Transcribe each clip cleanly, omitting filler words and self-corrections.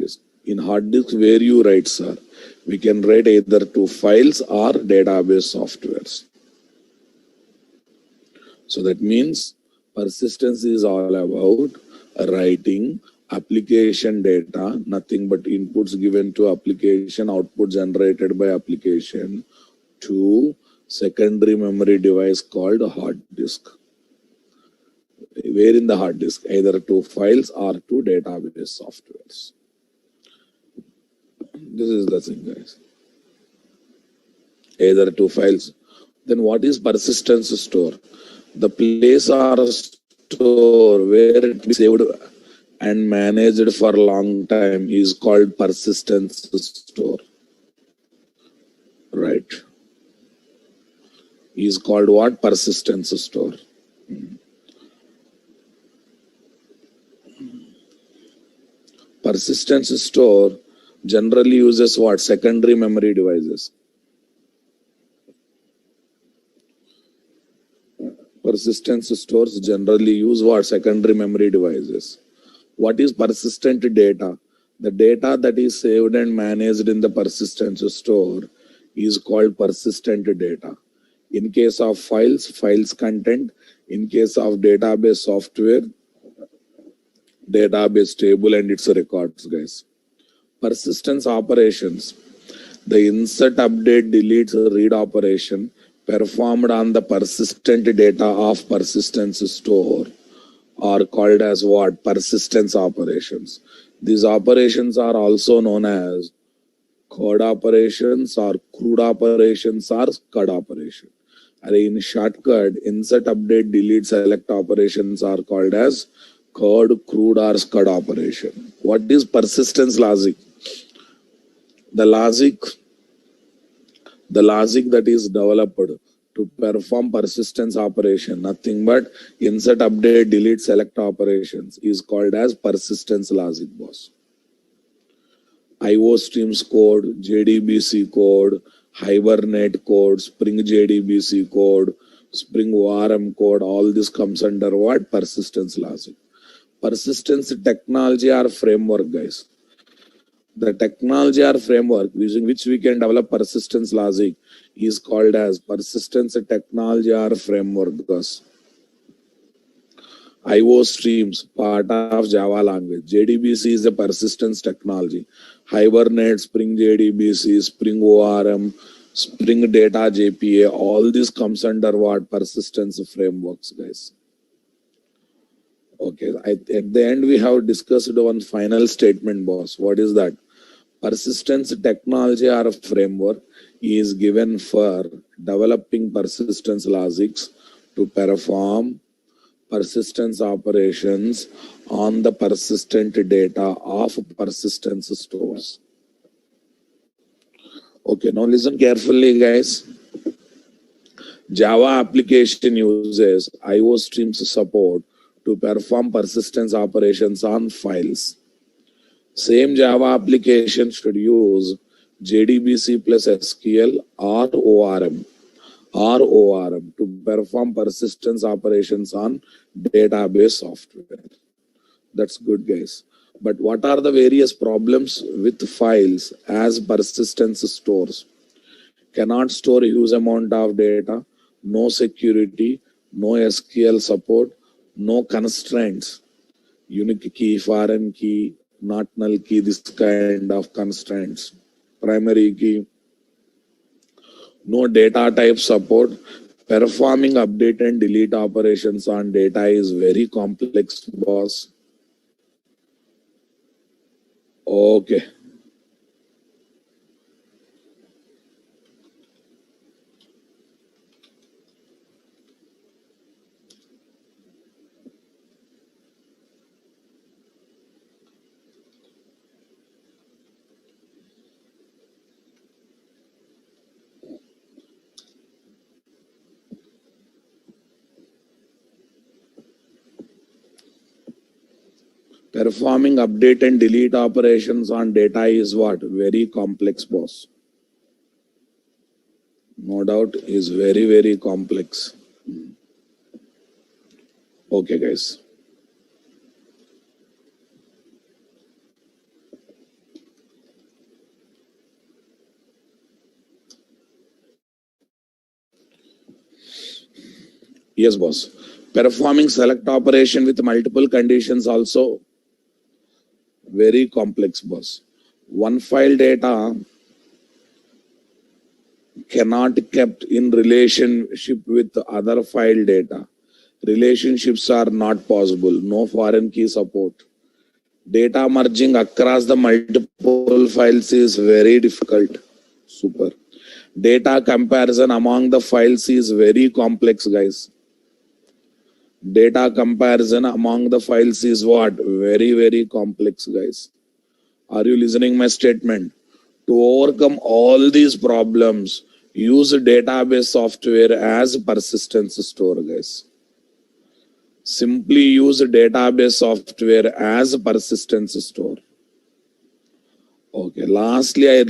disk. In hard disk, where you write, sir? We can write either to files or database softwares. So that means persistence is all about writing application data, nothing but inputs given to application, output generated by application to secondary memory device called hard disk. Where in the hard disk? Either to files or to database softwares. This is the thing, guys. Either to files. Then what is persistence store? The place or store where it is saved and managed for a long time is called persistence store. Right. Is called what? Persistence store. Persistence store generally uses what? Secondary memory devices. Persistence stores generally use what? Secondary memory devices. What is persistent data? The data that is saved and managed in the persistence store is called persistent data. In case of files, files content. In case of database software, database table and its records, guys. Persistence operations. The insert, update, delete, read operation performed on the persistent data of persistence store are called as what? Persistence operations. These operations are also known as CUD operations or CRUD operations or SCUD operation. In shortcut, insert, update, delete, select operations are called as CUD, CRUD or SCUD operation. What is persistence logic? The logic that is developed to perform persistence operation, nothing but insert, update, delete, select operations is called as persistence logic, boss. IO streams code, JDBC code, Hibernate code, Spring JDBC code, Spring ORM code, all this comes under what? Persistence logic. Persistence technology or framework, guys. The technology or framework using which we can develop persistence logic is called as persistence technology or framework, because IO streams, part of Java language. JDBC is a persistence technology. Hibernate, Spring JDBC, Spring ORM, Spring Data JPA, all this comes under what? Persistence frameworks, guys. Okay, at the end we have discussed one final statement, boss. What is that? Persistence technology or framework is given for developing persistence logics to perform persistence operations on the persistent data of persistence stores. Okay, now listen carefully, guys. Java application uses IO streams support to perform persistence operations on files. Same Java application should use JDBC plus SQL or ORM to perform persistence operations on database software. That's good, guys. But what are the various problems with files as persistence stores? Cannot store a huge amount of data, no security, no SQL support, no constraints, unique key, foreign key, not null key, this kind of constraints, primary key, no data type support. Performing update and delete operations on data is very complex, boss. Okay. Performing update and delete operations on data is what? Very complex, boss. No doubt is very, very complex. Okay, guys. Yes, boss. Performing select operation with multiple conditions also very complex, boss. One file data cannot kept in relationship with other file data. Relationships are not possible. No foreign key support. Data merging across the multiple files is very difficult. Super. Data comparison among the files is very complex, guys. Data comparison among the files is what? Very, very complex, guys. Are you listening my statement? To overcome all these problems, use database software as persistence store, guys. Simply use database software as persistence store. Okay, lastly,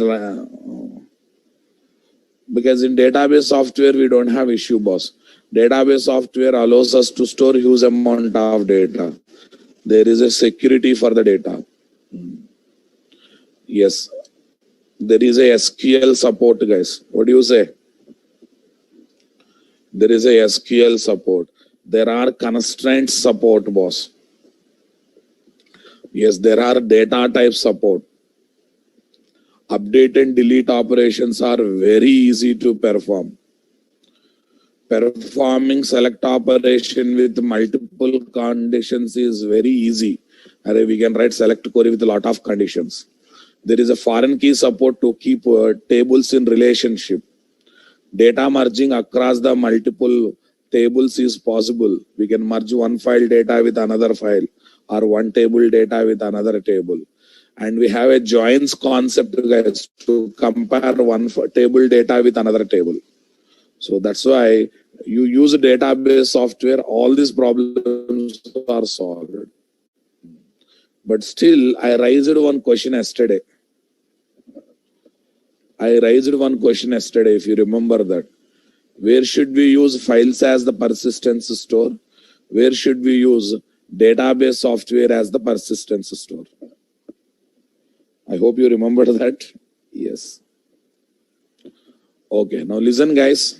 because in database software, we don't have issue, boss. Database software allows us to store huge amount of data. There is a security for the data. Yes, there is a SQL support, guys. What do you say? There is a SQL support. There are constraints support, boss. Yes, there are data type support. Update and delete operations are very easy to perform. Performing select operation with multiple conditions is very easy. We can write select query with a lot of conditions. There is a foreign key support to keep tables in relationship. Data merging across the multiple tables is possible. We can merge one file data with another file or one table data with another table. And we have a joins concept, guys, to compare one table data with another table. So that's why you use a database software, all these problems are solved. But still, I raised one question yesterday. If you remember that. Where should we use files as the persistence store? Where should we use database software as the persistence store? I hope you remember that. Yes. Okay, now listen, guys.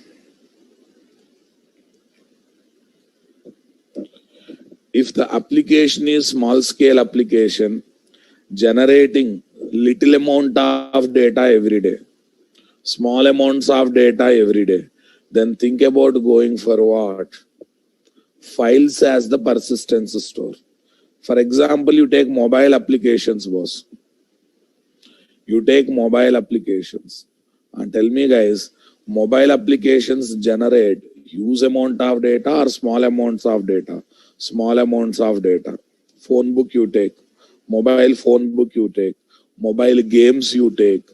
If the application is small scale application, generating little amount of data every day, small amounts of data every day, then think about going for what? Files as the persistence store. For example, you take mobile applications, boss. You take mobile applications and tell me, guys, mobile applications generate huge amount of data or small amounts of data? Small amounts of data. Phone book you take, mobile phone book you take, mobile games you take.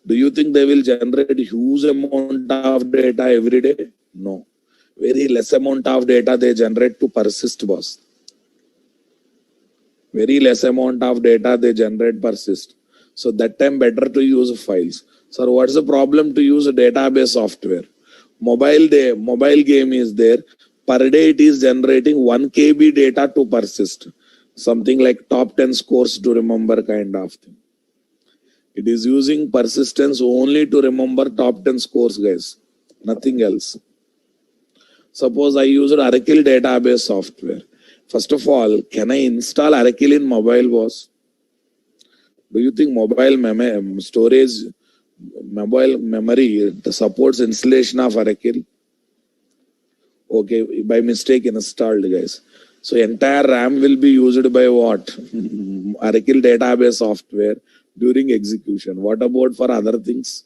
Do you think they will generate huge amount of data every day? No. Very less amount of data they generate to persist, boss. Very less amount of data they generate persist. So that time better to use files. So what's the problem to use a database software? Mobile game is there. Per day it is generating 1 KB data to persist. Something like top 10 scores to remember kind of thing. It is using persistence only to remember top 10 scores, guys. Nothing else. Suppose I used Oracle database software. First of all, can I install Oracle in mobile, boss? Do you think mobile memory supports installation of Oracle? Okay, by mistake installed, guys. So entire RAM will be used by what? Oracle database software during execution. What about for other things?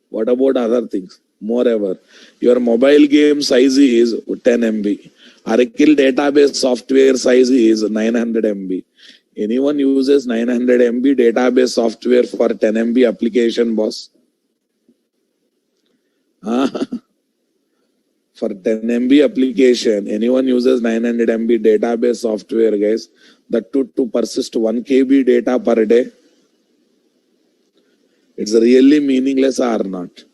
What about other things? Moreover, your mobile game size is 10 MB. Oracle database software size is 900 MB. Anyone uses 900 MB database software for 10 MB application, boss? For 10 MB application, anyone uses 900 MB database software, guys? That to persist 1 KB data per day? It's really meaningless or not?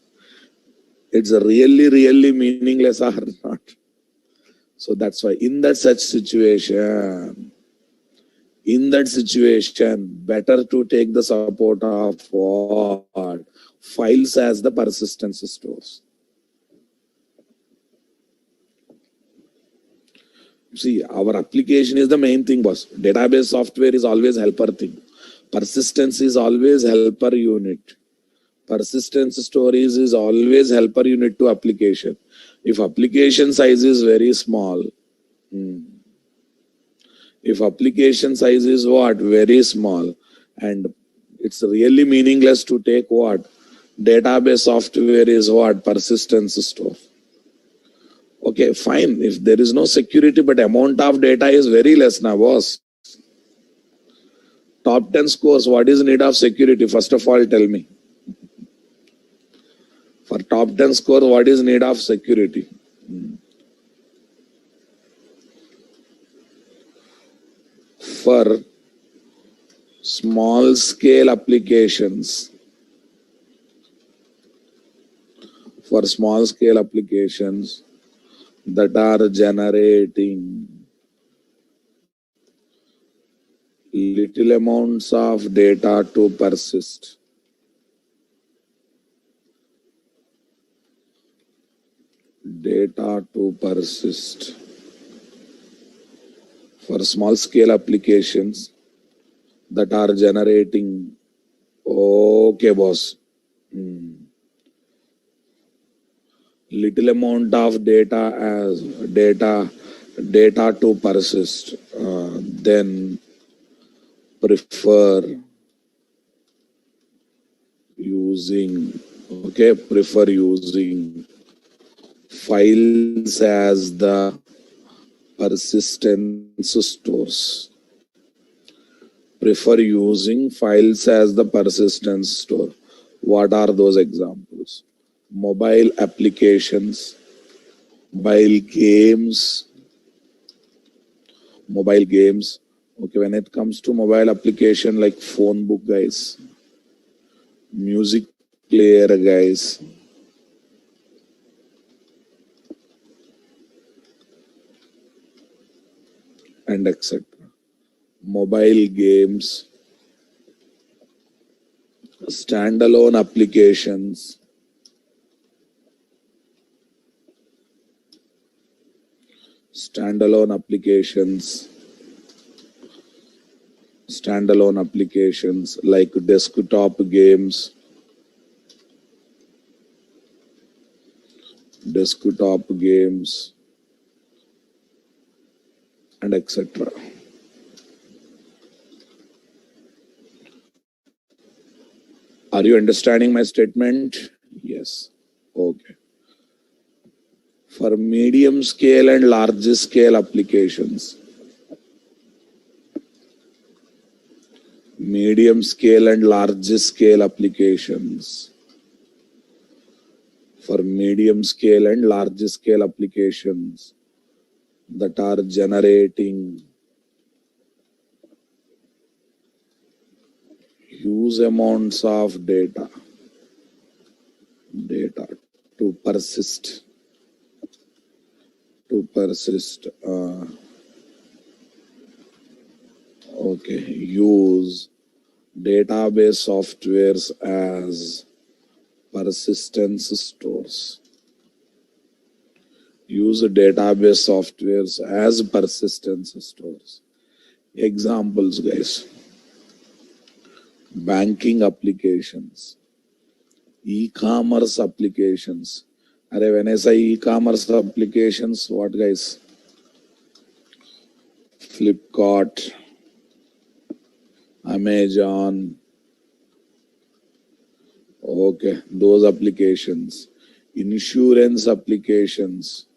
It's really meaningless or not? So that's why in that situation, better to take the support of what? Files as the persistence stores. See, our application is the main thing, boss. Database software is always helper thing. Persistence is always helper unit. Persistence stories is always helper unit to application. If application size is very small, if application size is what? Very small, and it's really meaningless to take what? Database software is what? Persistence store. Okay, fine. If there is no security, but amount of data is very less now, boss. Top 10 scores, what is need of security? First of all, tell me. For top 10 score, what is need of security? For small scale applications, that are generating little amounts of data to persist. For small scale applications that are generating, okay, boss, little amount of data to persist, then prefer using files as the persistence stores. Prefer using files as the persistence store. What are those examples? Mobile applications, mobile games. Okay, when it comes to mobile application like phone book, guys, music player, guys, and etc. Mobile games, standalone applications, standalone applications like desktop games, and etc. Are you understanding my statement? Yes. Okay. For medium scale and large scale applications, for medium scale and large scale applications that are generating huge amounts of data to persist. Okay, use database softwares as persistence stores. Examples, guys. Banking applications, e-commerce applications. When I say e-commerce applications, what, guys? Flipkart, Amazon. Okay, those applications. Insurance applications.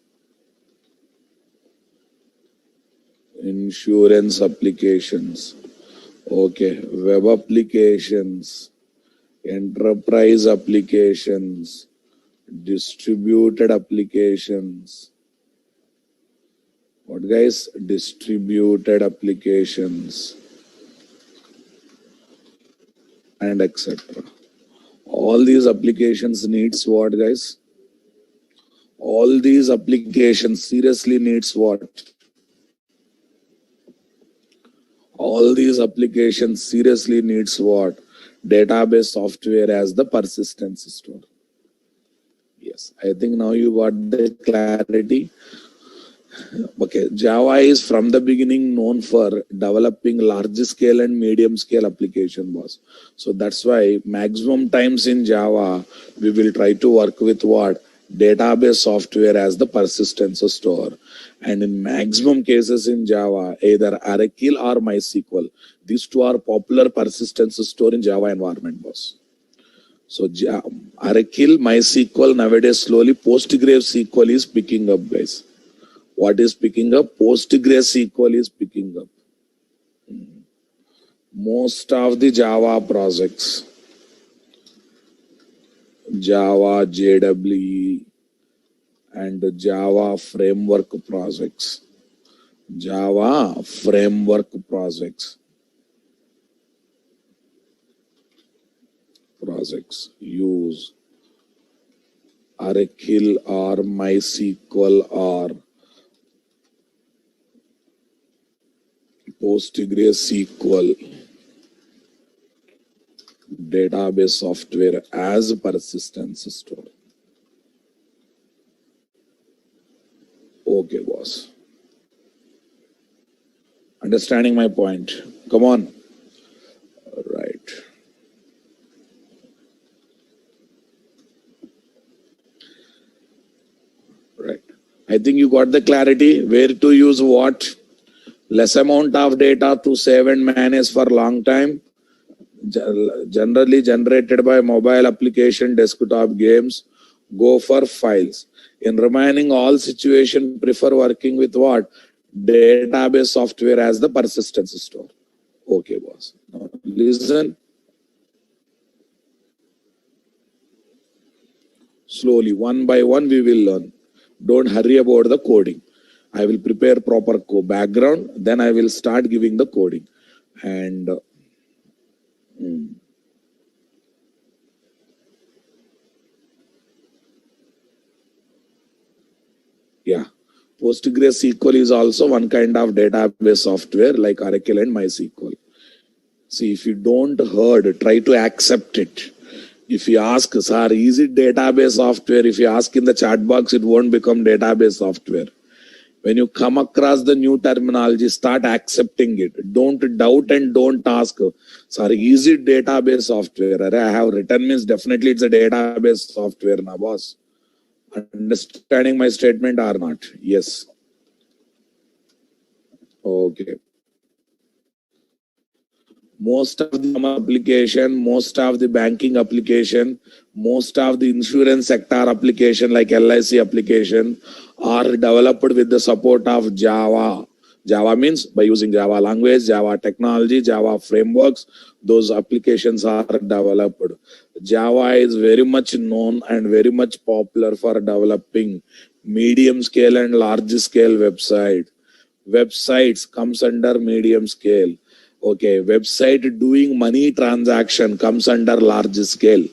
Okay, web applications, enterprise applications, distributed applications. What, guys? Distributed applications and etc. All these applications needs what, guys? All these applications seriously needs what? All these applications seriously needs what? Database software as the persistence store. Yes, I think now you got the clarity. Okay, Java is from the beginning known for developing large scale and medium scale application, boss. So that's why maximum times in Java, we will try to work with what? Database software as the persistence store. And in maximum cases in Java, either Oracle or MySQL. These two are popular persistence store in Java environment, boss. So Oracle, MySQL, nowadays slowly PostgreSQL is picking up, guys. What is picking up? PostgreSQL is picking up. Most of the Java projects, Java, JWE, and Java framework projects, Java framework projects use Oracle or MySQL or PostgreSQL database software as persistence store. Okay, boss. Understanding my point? Come on. Right. Right. I think you got the clarity where to use what. Less amount of data to save and manage for long time. Generally generated by mobile application, desktop games. Go for files. In remaining all situation, prefer working with what? Database software as the persistence store. Okay, boss. Now listen. Slowly, one by one, we will learn. Don't hurry about the coding. I will prepare proper background, then I will start giving the coding. And yeah, PostgreSQL is also one kind of database software like Oracle and MySQL. See, if you don't heard, try to accept it. If you ask, sir, is it database software? If you ask in the chat box, it won't become database software. When you come across the new terminology, start accepting it. Don't doubt and don't ask, sir, is it database software? I have written means definitely it's a database software, na boss. Understanding my statement or not? Yes. Okay. Most of the application, most of the banking application, most of the insurance sector application like LIC application are developed with the support of Java. Java means by using Java language, Java technology, Java frameworks, those applications are developed. Java is very much known and very much popular for developing medium scale and large scale websites comes under medium scale. Okay, website doing money transaction comes under large scale.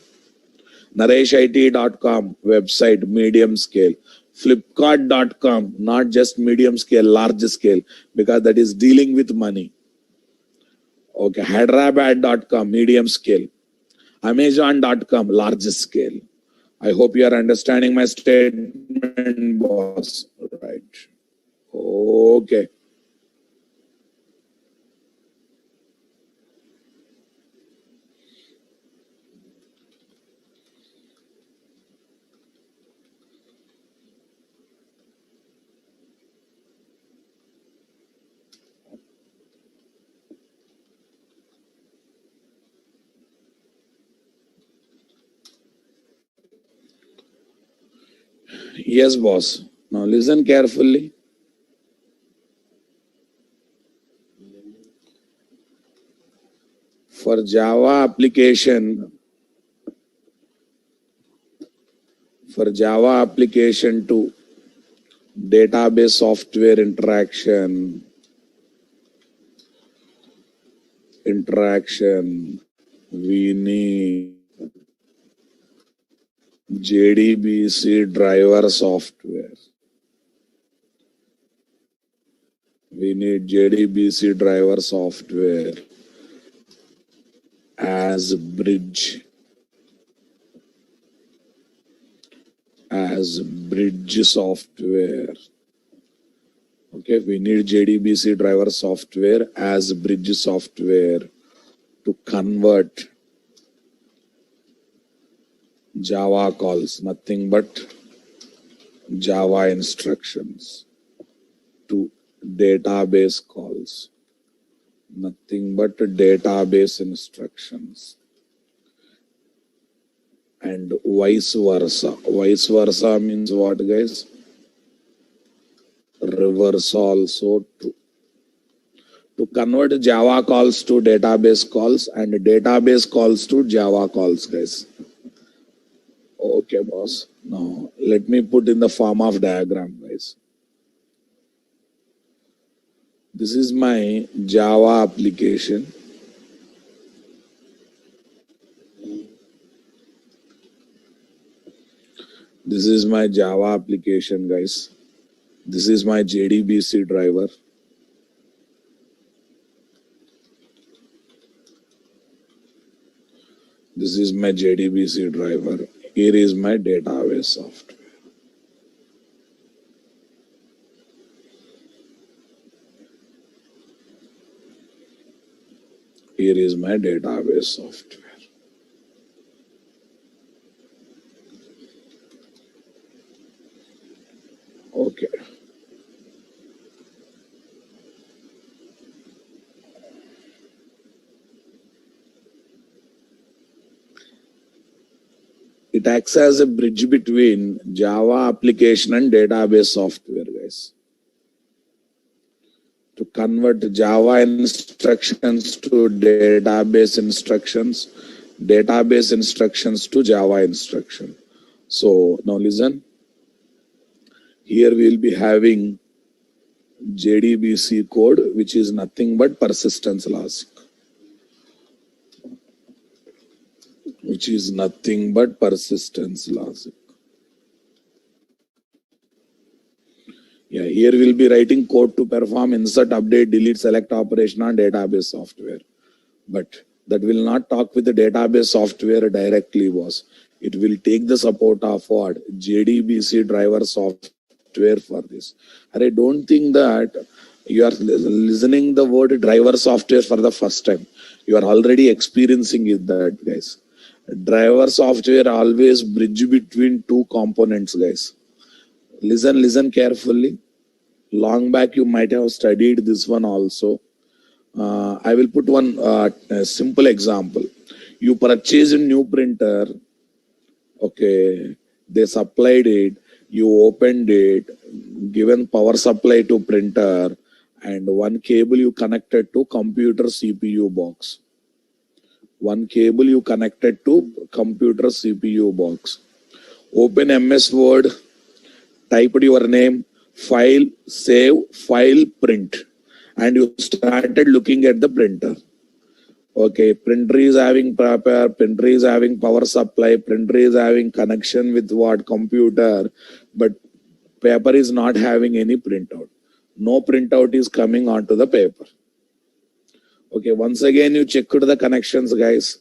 nareshit.com website medium scale. Flipkart.com not just medium scale, large scale, because that is dealing with money. Okay, Hyderabad.com medium scale. Amazon.com large scale. I hope you are understanding my statement, boss. Right. Okay. Yes, boss. Now listen carefully. For Java application, to database software interaction, we need JDBC driver software. We need JDBC driver software as bridge software Okay, we need JDBC driver software as bridge software to convert Java calls, nothing but Java instructions, to database calls, nothing but database instructions, and vice versa. Vice versa means what, guys? Reverse also true. To convert Java calls to database calls and database calls to Java calls, guys. Okay, boss. Now, let me put in the form of diagram, guys. This is my Java application. This is my Java application, guys. This is my JDBC driver. This is my JDBC driver. Here is my database software. Here is my database software. Okay. It acts as a bridge between Java application and database software, guys. To convert Java instructions to database instructions to Java instruction. So now listen. Here we will be having JDBC code, which is nothing but persistence logic. Which is nothing but persistence logic. Yeah, here we'll be writing code to perform insert, update, delete, select operation on database software. But that will not talk with the database software directly, boss. It will take the support of what? JDBC driver software for this. I don't think that you are listening the word driver software for the first time. You are already experiencing it, that, guys. Driver software always bridge between two components, guys. Listen carefully. Long back you might have studied this one also. I will put one simple example. You purchase a new printer. Okay, they supplied it. You opened it, given power supply to printer, and one cable you connected to computer CPU box. One cable you connected to computer CPU box. Open MS Word, typed your name, file, save, file, print, and you started looking at the printer. Okay, printer is having paper, printer is having power supply, printer is having connection with what? Computer, but paper is not having any printout. No printout is coming onto the paper. Okay, once again you checked the connections, guys.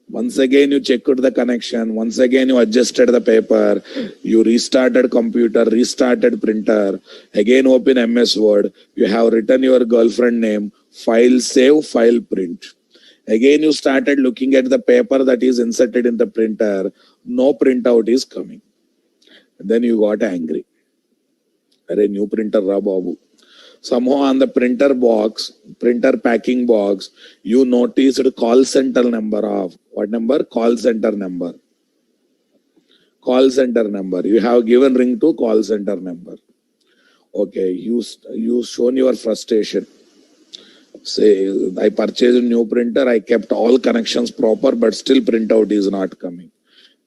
Once again you checked the connection. Once again you adjusted the paper. You restarted computer, restarted printer. Again open MS Word. You have written your girlfriend name. File, save, file, print. Again you started looking at the paper that is inserted in the printer. No printout is coming. Then you got angry. Arey, new printer ra babu. Somehow on the printer box, printer packing box, you noticed call center number of, what number? Call center number. Call center number. You have given ring to call center number. Okay, you shown your frustration. Say, I purchased a new printer, I kept all connections proper, but still printout is not coming.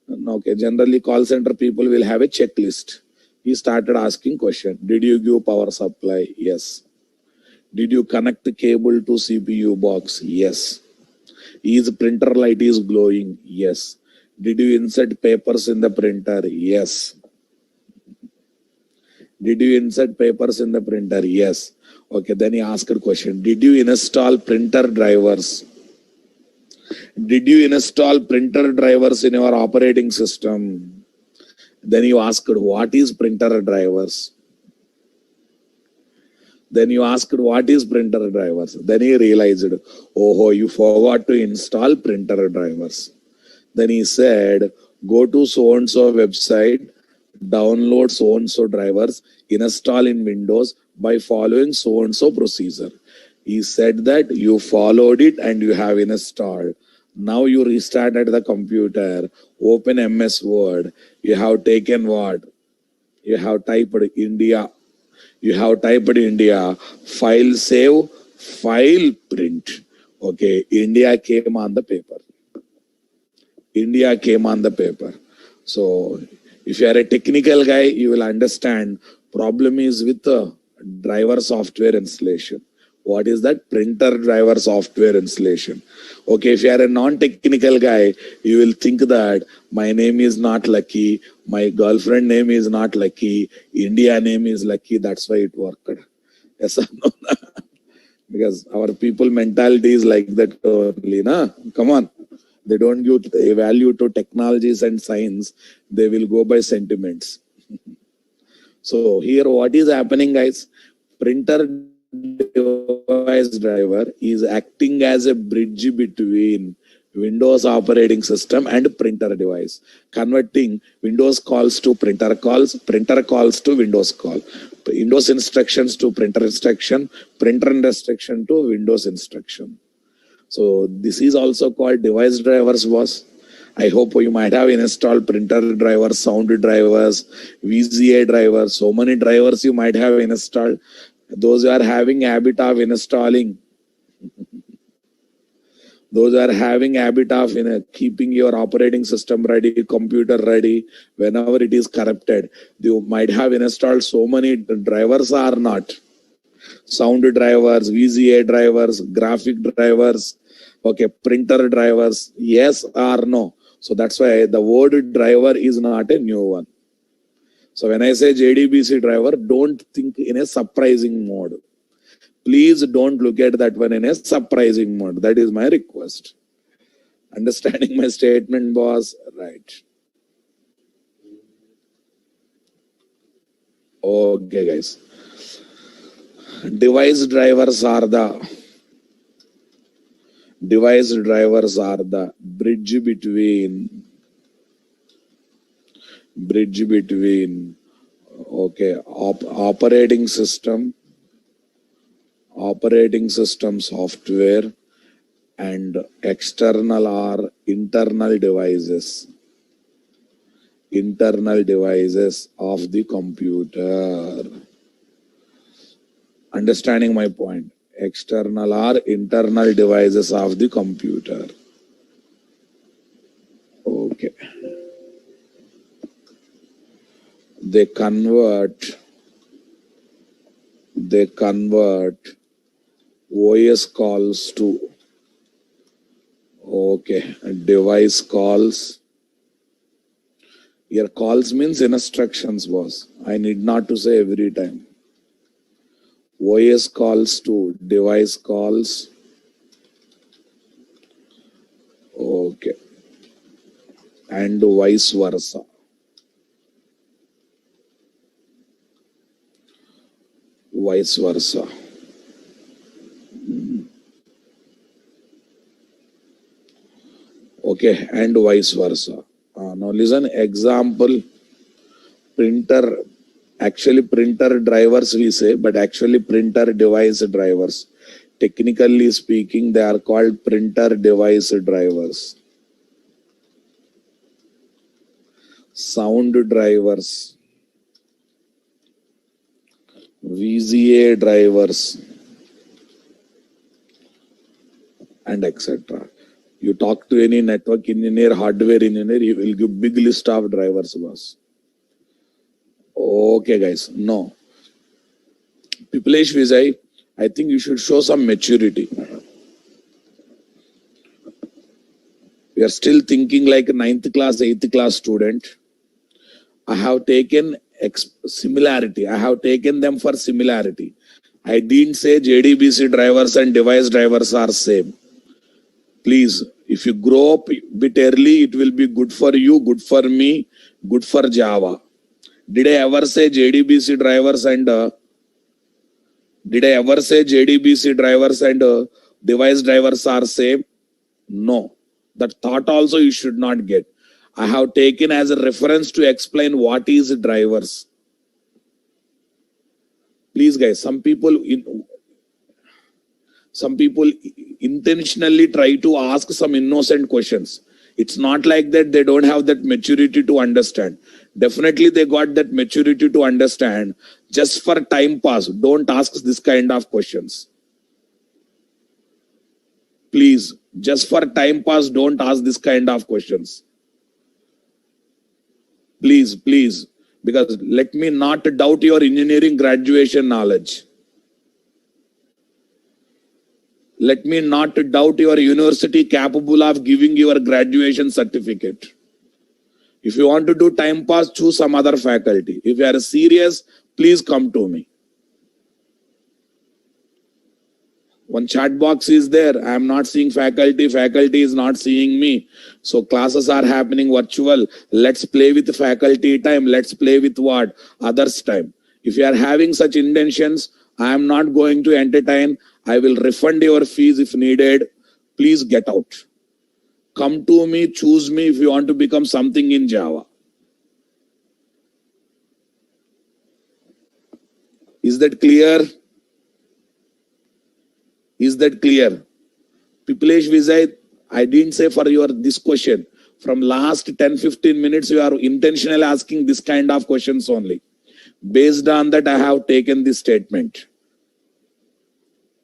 Okay, generally call center people will have a checklist. He started asking question. Did you give power supply? Yes. Did you connect the cable to CPU box? Yes. Is printer light is glowing? Yes. Did you insert papers in the printer? Yes. Did you insert papers in the printer? Yes. Okay, then he asked a question. Did you install printer drivers? Did you install printer drivers in your operating system? Then you asked, what is printer drivers? Then you asked, what is printer drivers? Then he realized, oh, you forgot to install printer drivers. Then he said, go to so-and-so website, download so-and-so drivers, install in Windows by following so-and-so procedure. He said that you followed it and you have installed. Now you restarted the computer, open MS Word. You have taken what? You have typed India. You have typed India, file save, file print. Okay, India came on the paper. India came on the paper. So if you are a technical guy, you will understand problem is with the driver software installation. What is that? Printer driver software installation. Okay, if you are a non-technical guy, you will think that my name is not Lucky, my girlfriend name is not Lucky, India name is Lucky, that's why it worked. Yes or no? Because our people mentality is like that only, na? Come on. They don't give a value to technologies and science. They will go by sentiments. So here what is happening, guys? Printer device driver is acting as a bridge between Windows operating system and printer device, converting Windows calls to printer calls to Windows call, Windows instructions to printer instruction, printer instruction to Windows instruction. So this is also called device drivers, boss. I hope you might have installed printer drivers, sound drivers, VGA drivers, so many drivers you might have installed. Those who are having habit of installing, those are having habit of keeping your operating system ready, computer ready, whenever it is corrupted. You might have installed so many drivers or not. Sound drivers, VGA drivers, graphic drivers, okay, printer drivers, yes or no. So that's why the word driver is not a new one. So when I say JDBC driver, don't think in a surprising mode. Please don't look at that one in a surprising mode. That is my request. Understanding my statement, boss? Right. Okay, guys. Device drivers are the bridge between okay, operating system software and external or internal devices of the computer. Understanding my point? External or internal devices of the computer. Okay. They convert OS calls to device calls. Here calls means instructions, boss. I need not to say every time. OS calls to device calls. Okay. And vice versa. Okay, and vice versa. Now listen, example, printer drivers we say, but actually printer device drivers. Technically speaking, they are called printer device drivers. Sound drivers, VGA drivers, and etc. You talk to any network engineer, hardware engineer, he will give big list of drivers, boss. Okay, guys. No. Pipilesh Vijay, I think you should show some maturity. We are still thinking like a 9th class, 8th class student. I have taken similarity. I have taken them for similarity. I didn't say JDBC drivers and device drivers are same. Please, if you grow up a bit early, it will be good for you, good for me, good for Java. Did I ever say JDBC drivers and Did I ever say JDBC drivers and device drivers are same? No. That thought also you should not get. I have taken as a reference to explain what is drivers. Please guys, some people intentionally try to ask some innocent questions. It's not like that they don't have that maturity to understand. Definitely they got that maturity to understand. Just for time pass, don't ask this kind of questions. Please, just for time pass, don't ask this kind of questions. Please, please, because let me not doubt your engineering graduation knowledge. Let me not doubt your university capable of giving your graduation certificate. If you want to do time pass, choose some other faculty. If you are serious, please come to me. One chat box is there. I am not seeing faculty. Faculty is not seeing me. So classes are happening virtual. Let's play with faculty time. Let's play with what? Others time. If you are having such intentions, I am not going to entertain. I will refund your fees if needed. Please get out. Come to me, choose me if you want to become something in Java. Is that clear? Is that clear? Pipilesh Vijay, I didn't say for your this question. From last 10-15 minutes, you are intentionally asking this kind of questions only. Based on that, I have taken this statement.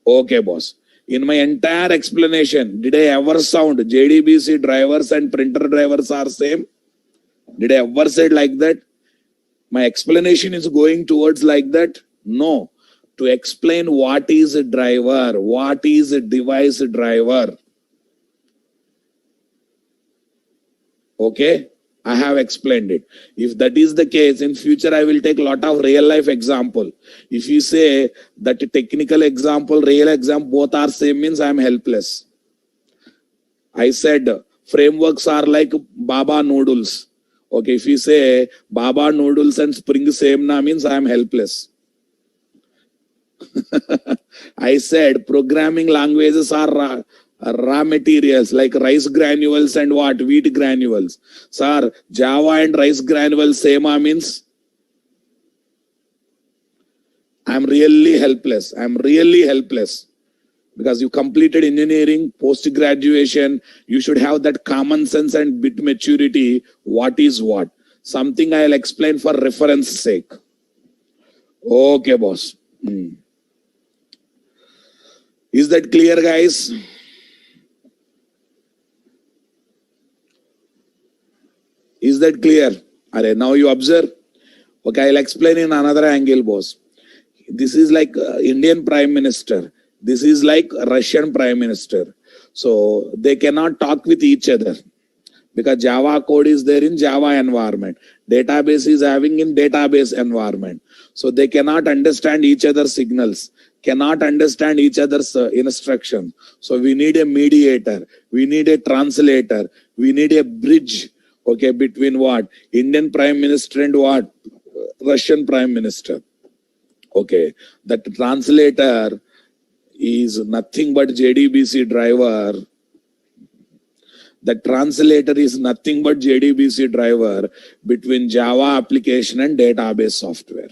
Okay, boss. In my entire explanation, did I ever sound JDBC drivers and printer drivers are same? Did I ever say like that? My explanation is going towards like that? No. To explain what is a driver, what is a device driver. Okay, I have explained it. If that is the case, in future I will take a lot of real life example. If you say that technical example, real example, both are same, means I am helpless. I said frameworks are like Baba noodles. Okay, if you say Baba noodles and spring same na, means I am helpless. I said programming languages are raw materials like rice granules and what? Wheat granules. Sir, Java and rice granules same means I'm really helpless. I'm really helpless. Because you completed engineering, post-graduation, you should have that common sense and bit maturity. What is what? Something I'll explain for reference sake. Okay, boss. Is that clear, guys? Is that clear? Now you observe. Okay, I'll explain in another angle, boss. This is like Indian Prime Minister. This is like Russian Prime Minister. So they cannot talk with each other. Because Java code is there in Java environment. Database is having in database environment. So they cannot understand each other's signals. Cannot understand each other's instruction. So we need a mediator. We need a translator. We need a bridge. Okay, between what? Indian Prime Minister and what? Russian Prime Minister. Okay, that translator is nothing but JDBC driver. The translator is nothing but JDBC driver between Java application and database software.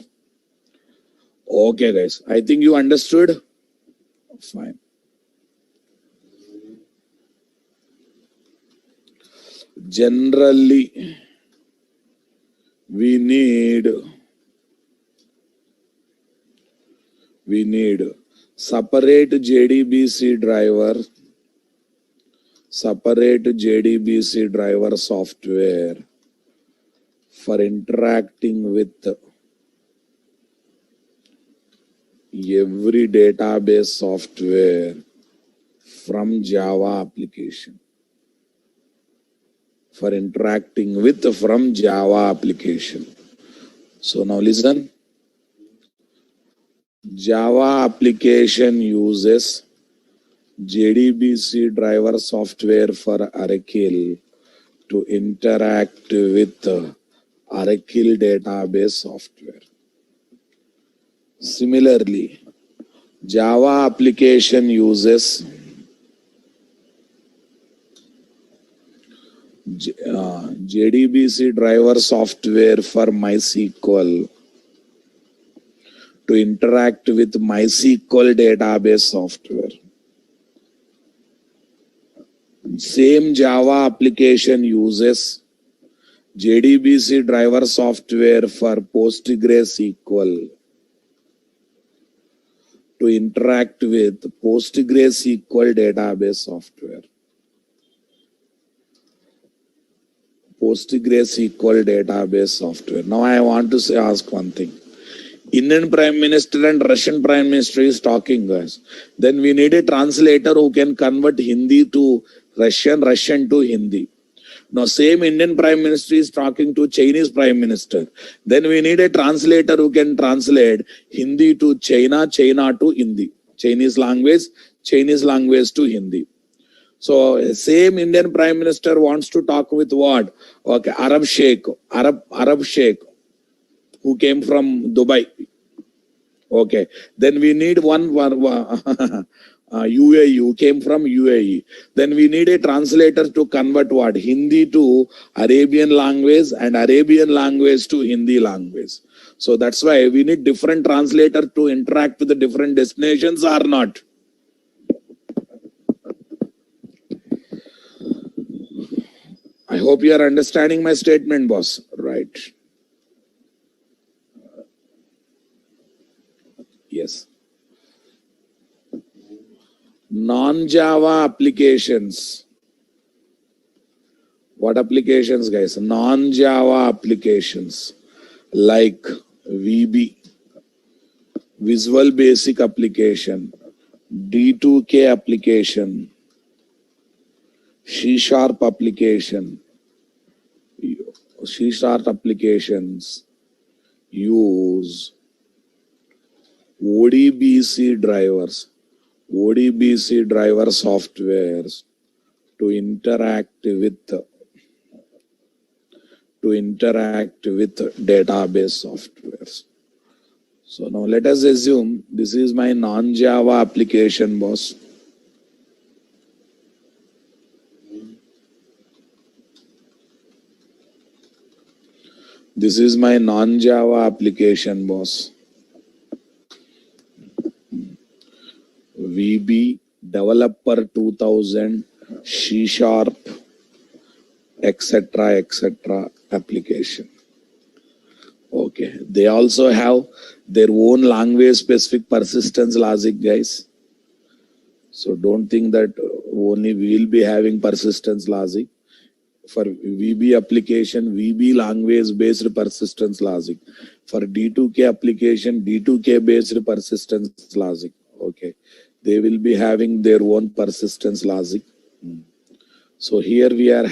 Okay, guys. I think you understood. Fine. Generally, we need separate JDBC driver. Separate JDBC driver software for interacting with every database software from Java application. For interacting with from Java application. So now listen. Java application uses JDBC driver software for Oracle to interact with Oracle database software. Similarly, Java application uses JDBC driver software for MySQL to interact with MySQL database software. Same Java application uses JDBC driver software for PostgreSQL to interact with PostgreSQL database software. PostgreSQL database software. Now I want to ask one thing. Indian Prime Minister and Russian Prime Minister is talking, guys. Then we need a translator who can convert Hindi to Russian, Russian to Hindi. Now same Indian Prime Minister is talking to Chinese Prime Minister. Then we need a translator who can translate Hindi to China, China to Hindi. Chinese language to Hindi. So same Indian Prime Minister wants to talk with what? Okay, Arab Sheikh who came from Dubai. Okay, then we need one UAE who came from UAE. Then we need a translator to convert what? Hindi to Arabian language and Arabian language to Hindi language. So that's why we need different translator to interact with the different destinations or not. I hope you are understanding my statement, boss. Right. Yes. Non-Java applications. What applications, guys? Non-Java applications like VB, Visual Basic application, D2K application, C# application, C# applications use ODBC drivers, ODBC driver softwares to interact with database softwares. So now let us assume this is my non-Java application, boss. This is my non-Java application, boss. VB Developer 2000 C#, etc. application. Okay, they also have their own language specific persistence logic, guys. So don't think that only we will be having persistence logic. For VB application, VB language based persistence logic. For D2K application, D2K based persistence logic. Okay, they will be having their own persistence logic. So here we'll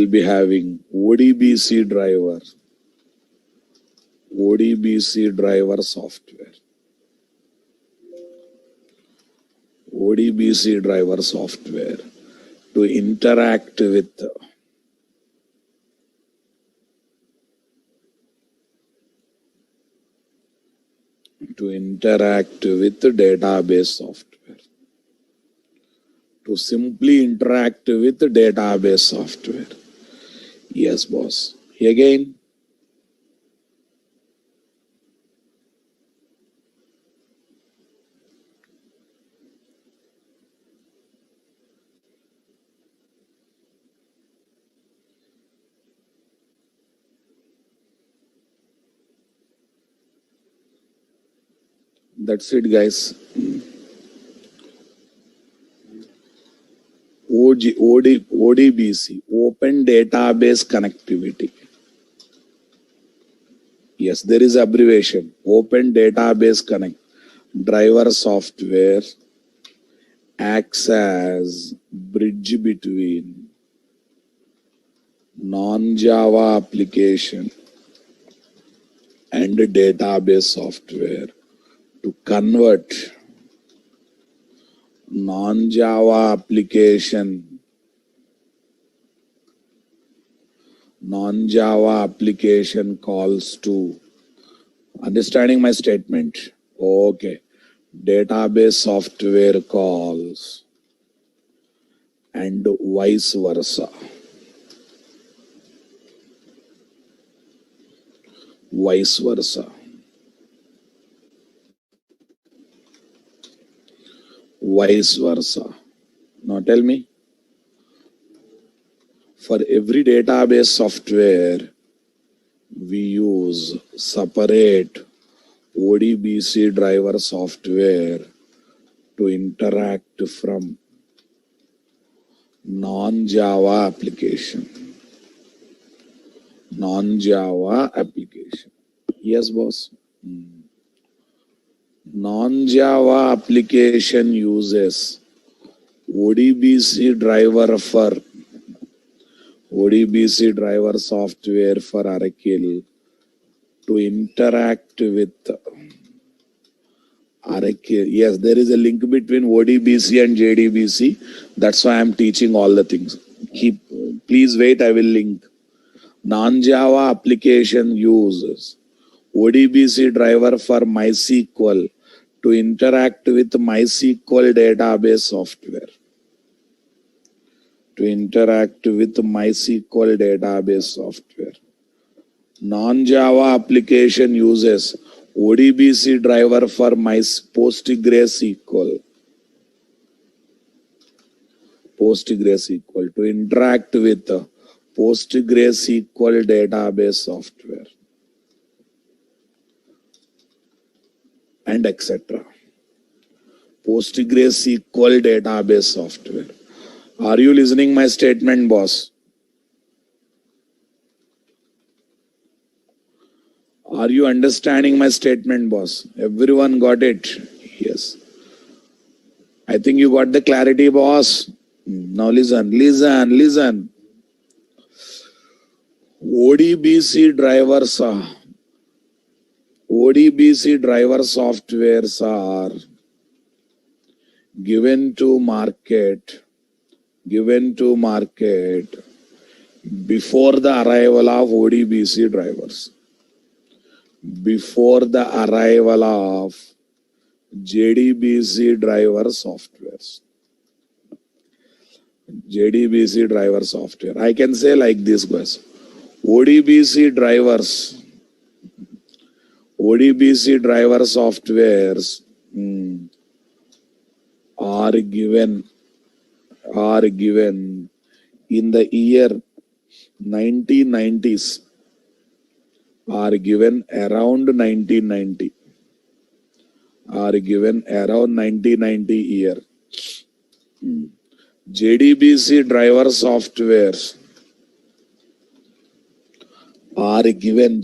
be having ODBC driver software. ODBC driver software to interact with the database software. To simply interact with the database software. Yes, boss. Again. That's it, guys. ODBC, Open Database Connectivity. Yes, there is abbreviation. Open Database Connect. Driver software acts as bridge between non-Java application and database software to convert non-Java application calls to Understanding my statement? Okay. Database software calls and vice versa. Vice versa. Vice versa. Now tell me, for every database software, we use separate ODBC driver software to interact from non-Java application. Non-Java application. Yes, boss. Non-Java application uses ODBC driver software for Oracle to interact with Oracle. Yes, there is a link between ODBC and JDBC. That's why I'm teaching all the things. Please wait, I will link. Non-Java application uses ODBC driver for MySQL to interact with MySQL database software. Non-Java application uses ODBC driver for PostgreSQL to interact with PostgreSQL database software and etc. PostgreSQL database software. Are you listening my statement, boss? Are you understanding my statement, boss? Everyone got it? Yes. I think you got the clarity, boss. Now listen. ODBC driver softwares are given to market before the arrival of ODBC drivers. Before the arrival of JDBC driver softwares. JDBC driver software. I can say like this, guys. ODBC driver softwares are given in the year 1990s. Are given around 1990. Year. JDBC driver softwares are given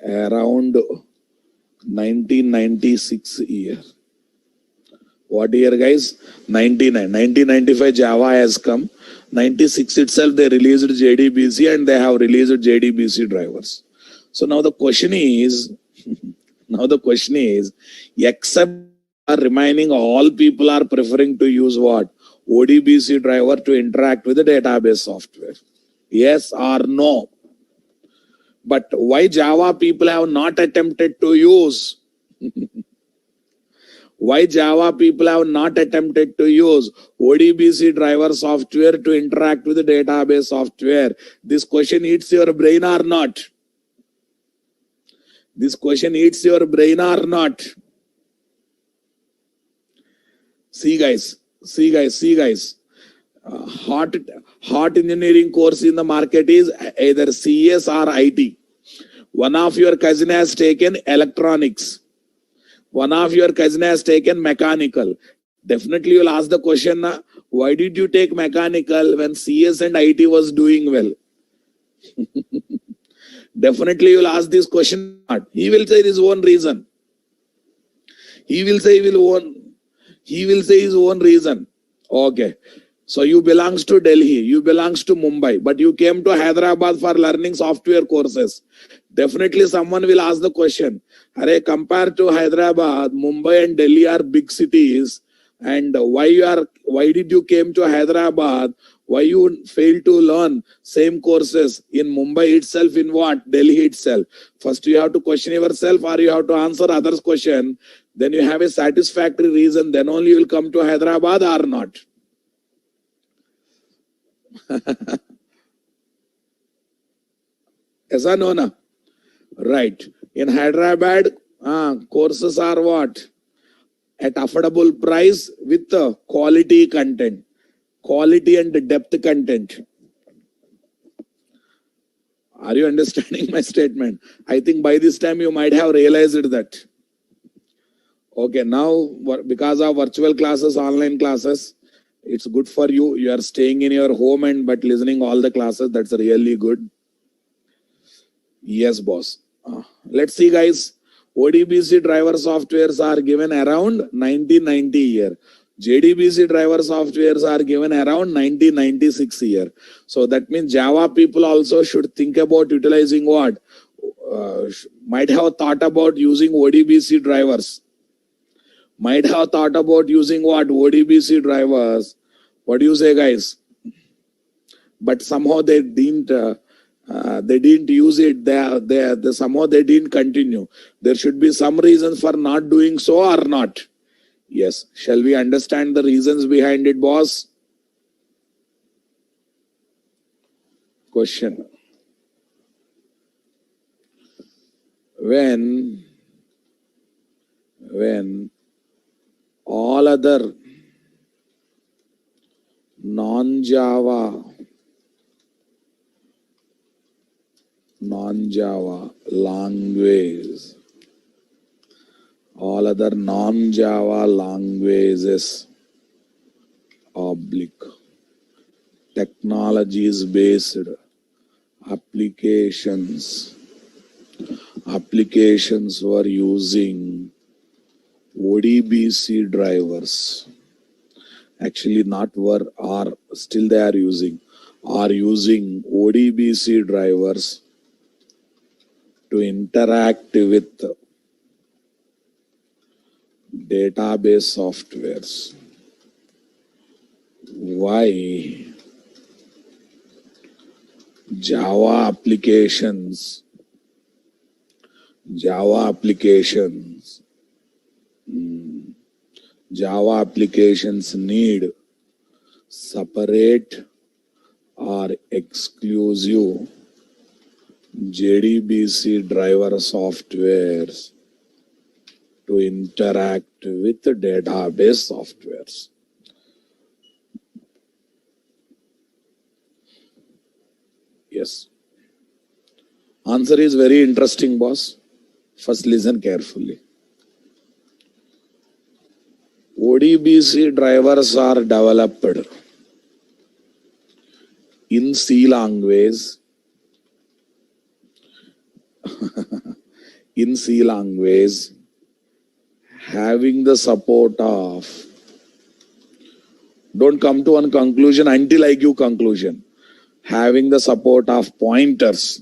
around 1996 year. What year, guys? 1995 Java has come. 96 itself they released JDBC and they have released JDBC drivers. So now the question is, except remaining, all people are preferring to use what? ODBC driver to interact with the database software. Yes or no? But why Java people have not attempted to use? Why Java people have not attempted to use ODBC driver software to interact with the database software? This question hits your brain or not? See guys. Hot engineering course in the market is either CS or IT. One of your cousin has taken electronics. One of your cousin has taken mechanical. Definitely you'll ask the question, why did you take mechanical when CS and IT was doing well? Definitely you'll ask this question. He will say his own reason. He will say his own reason. Okay. So you belongs to Delhi, you belongs to Mumbai, but you came to Hyderabad for learning software courses. Definitely someone will ask the question, compared to Hyderabad, Mumbai and Delhi are big cities, and why did you came to Hyderabad? Why you fail to learn same courses in Mumbai itself, in what? Delhi itself. First you have to question yourself, or you have to answer others' question. Then you have a satisfactory reason. Then only you will come to Hyderabad or not. Yes or no, na? Right. In Hyderabad, courses are what? At affordable price with quality content. Quality and depth content. Are you understanding my statement? I think by this time you might have realized that. Okay, now because of virtual classes, online classes, it's good for you. You are staying in your home and but listening all the classes. That's really good. Yes, boss. Let's see, guys. ODBC driver softwares are given around 1990 year. JDBC driver softwares are given around 1996 year. So that means Java people also should think about utilizing what? Might have thought about using ODBC drivers. Might have thought about using what? ODBC drivers. What do you say, guys? But somehow they didn't use it. They somehow they didn't continue. There should be some reasons for not doing so or not. Yes. Shall we understand the reasons behind it, boss? Question. When all other non-Java language, all other non-Java languages oblique technologies based applications were using ODBC drivers. Actually not were, are still they are using ODBC drivers to interact with database softwares. Why Java applications need separate or exclusive JDBC driver softwares to interact with the database softwares. Yes. Answer is very interesting, boss. First listen carefully. ODBC drivers are developed in C language having the support of, don't come to one conclusion until I give conclusion, having the support of pointers,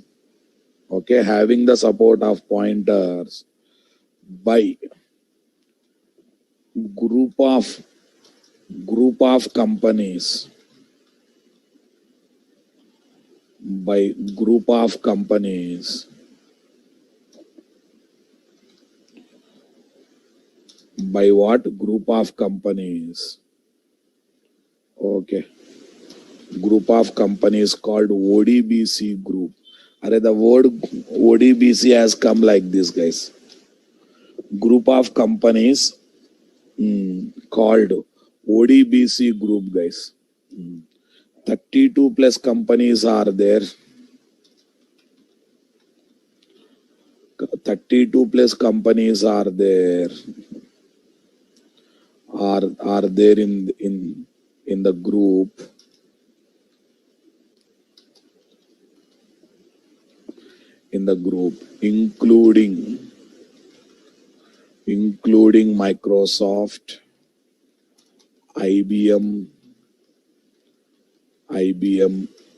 okay, having the support of pointers by group of companies, by what? Group of companies. Okay. Group of companies called ODBC group. The word ODBC has come like this, guys. Group of companies called ODBC group, guys. 32 plus companies are there. 32 plus companies are there. Are there in the group. Including Microsoft, IBM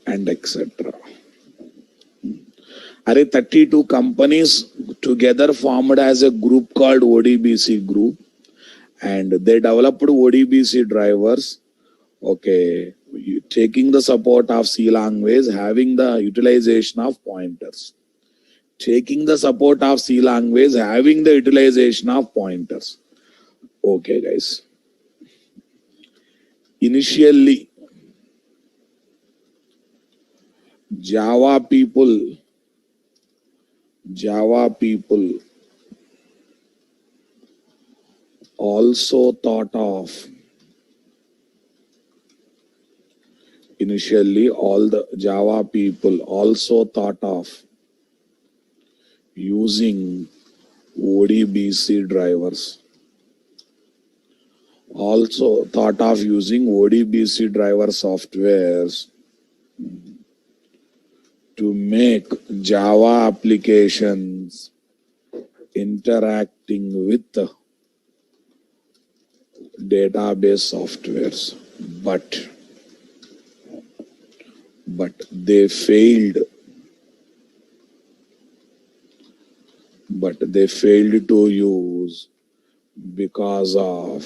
and etc. 32 companies together formed as a group called ODBC group, and they developed ODBC drivers, okay, taking the support of C language, having the utilization of pointers. Taking the support of C language, having the utilization of pointers. Okay, guys. Initially, Java people also thought of, initially all the Java people also thought of using ODBC drivers. Also thought of using ODBC driver softwares to make Java applications interacting with the database softwares, but they failed. But they failed to use because of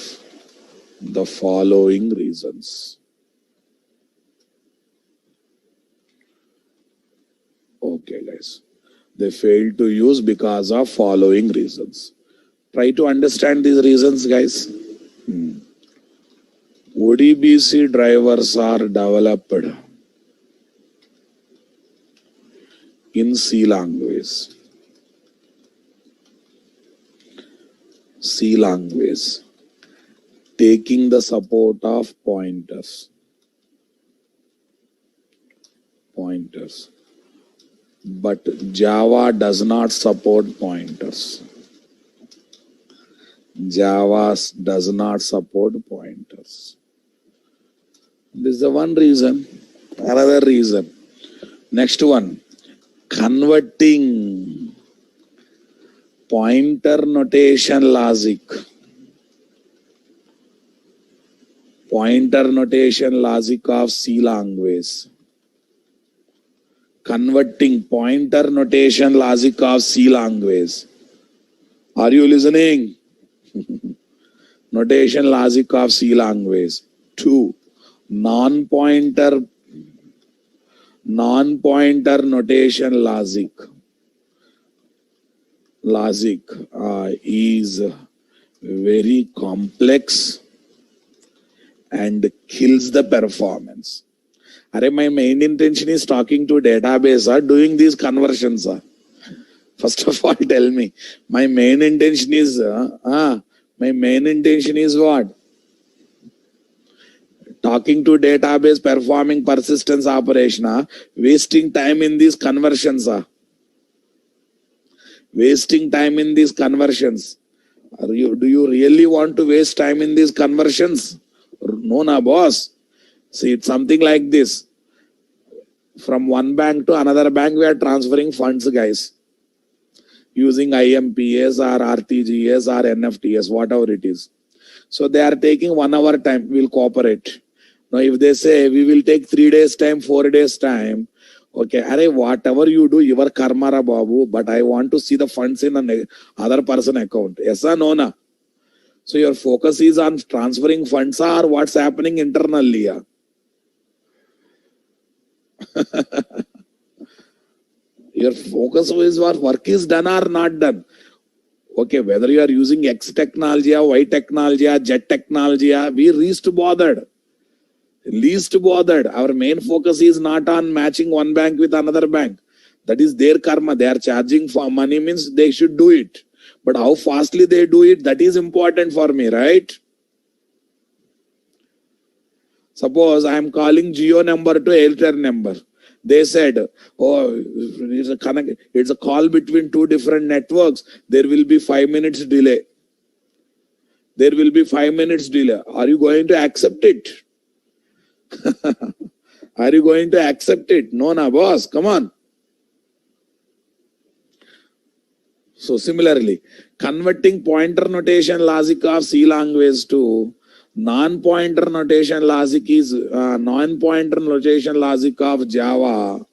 the following reasons. Okay, guys. They failed to use because of following reasons. Try to understand these reasons, guys. ODBC drivers are developed in C language. C language, taking the support of pointers. But Java does not support pointers. Java does not support pointers. This is the one reason. Another reason. Next one, converting pointer notation logic. Pointer notation logic of C language. Converting pointer notation logic of C language. Are you listening? Notation logic of C language to non-pointer notation logic is very complex and kills the performance. My main intention is talking to database or doing these conversions. First of all, tell me, my main intention is what? Talking to database, performing persistence operation, wasting time in these conversions. Wasting time in these conversions. Do you really want to waste time in these conversions? No, na boss. See, it's something like this. From one bank to another bank, we are transferring funds, guys. Using IMPS or RTGS or NFTS, whatever it is. So they are taking 1 hour time, we'll cooperate. Now if they say we will take 3 days time, 4 days time, okay, whatever you do, your karma ra babu, but I want to see the funds in another person account. Yes or no na? So your focus is on transferring funds or what's happening internally. Your focus is what work is done or not done. Okay, whether you are using X technology, Y technology, Z technology, we least bothered. Our main focus is not on matching one bank with another bank. That is their karma. They are charging for money, means they should do it. But how fastly they do it, that is important for me, right? Suppose I am calling Jio number to Airtel number. They said, oh, it's a call between 2 different networks. There will be 5 minutes delay. There will be 5 minutes delay. Are you going to accept it? Are you going to accept it? No, na boss, come on. So similarly, converting pointer notation logic of C language to non-pointer notation logic is non-pointer notation logic of Java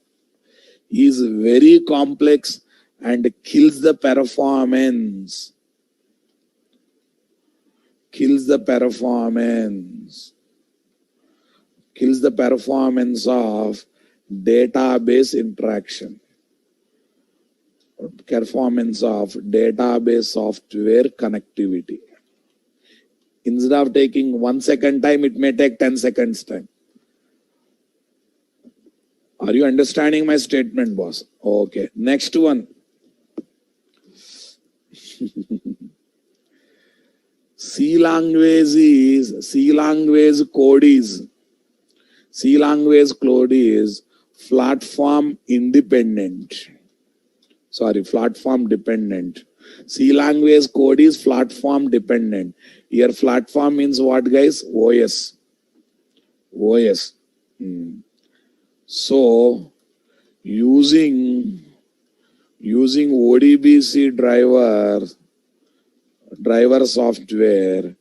is very complex and kills the performance. kills the performance of database interaction, performance of database software connectivity. Instead of taking 1 second time, it may take 10 seconds time. Are you understanding my statement, boss? Okay. Next one. C language code is platform independent. Sorry, platform dependent. C language code is platform dependent. Here platform means what, guys? OS. OS. So using ODBC driver software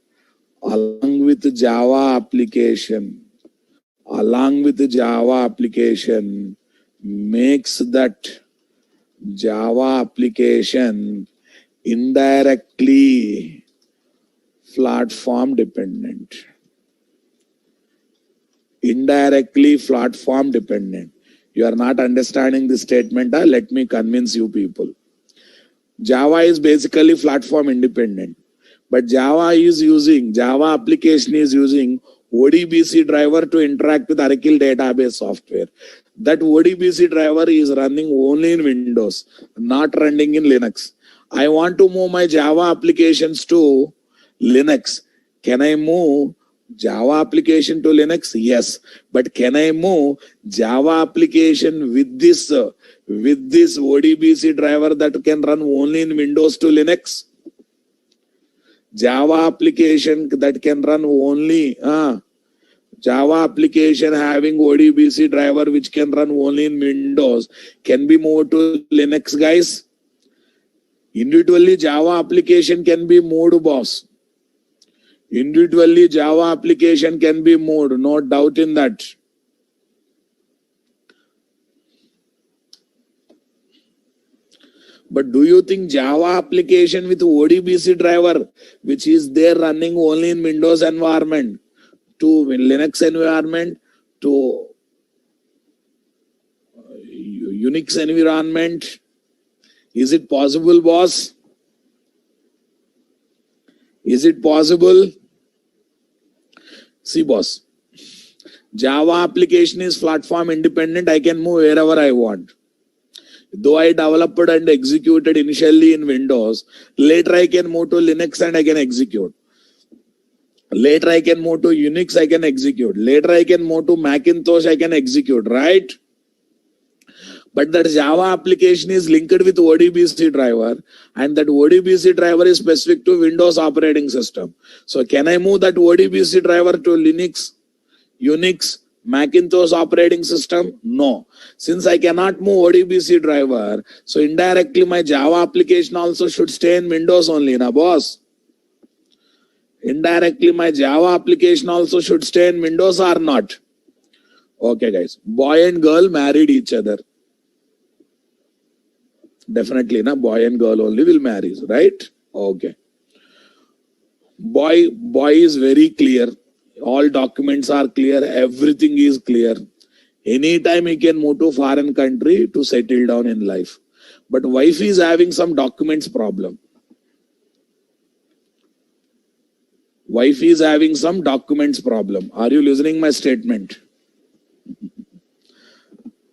along with Java application makes that Java application indirectly platform dependent. Indirectly platform dependent. You are not understanding this statement. Let me convince you people. Java is basically platform independent, but Java application is using ODBC driver to interact with Oracle database software. That ODBC driver is running only in Windows, not running in Linux. I want to move my Java applications to Linux. Can I move Java application to Linux? Yes. But can I move Java application with this ODBC driver that can run only in Windows to Linux? Java application that can run only Java application having ODBC driver which can run only in Windows can be moved to Linux, guys. Individually Java application can be moved, boss. Individually Java application can be moved, no doubt in that. But do you think Java application with ODBC driver, which is there running only in Windows environment, to Linux environment, to Unix environment, is it possible, boss? Is it possible? See, boss, Java application is platform independent. I can move wherever I want. Though I developed and executed initially in Windows, later I can move to Linux and I can execute. Later I can move to Unix, I can execute. Later I can move to Macintosh, I can execute, right? But that Java application is linked with ODBC driver, and that ODBC driver is specific to Windows operating system. So can I move that ODBC driver to Linux, Unix, Macintosh operating system? No. Since I cannot move ODBC driver, so indirectly my Java application also should stay in Windows only, na boss? Indirectly my Java application also should stay in Windows or not? Okay, guys. Boy and girl married each other. Definitely, na boy and girl only will marry, right? Okay. Boy is very clear. All documents are clear. Everything is clear. Anytime he can move to foreign country to settle down in life. But wife is having some documents problem. Wife is having some documents problem. Are you listening my statement?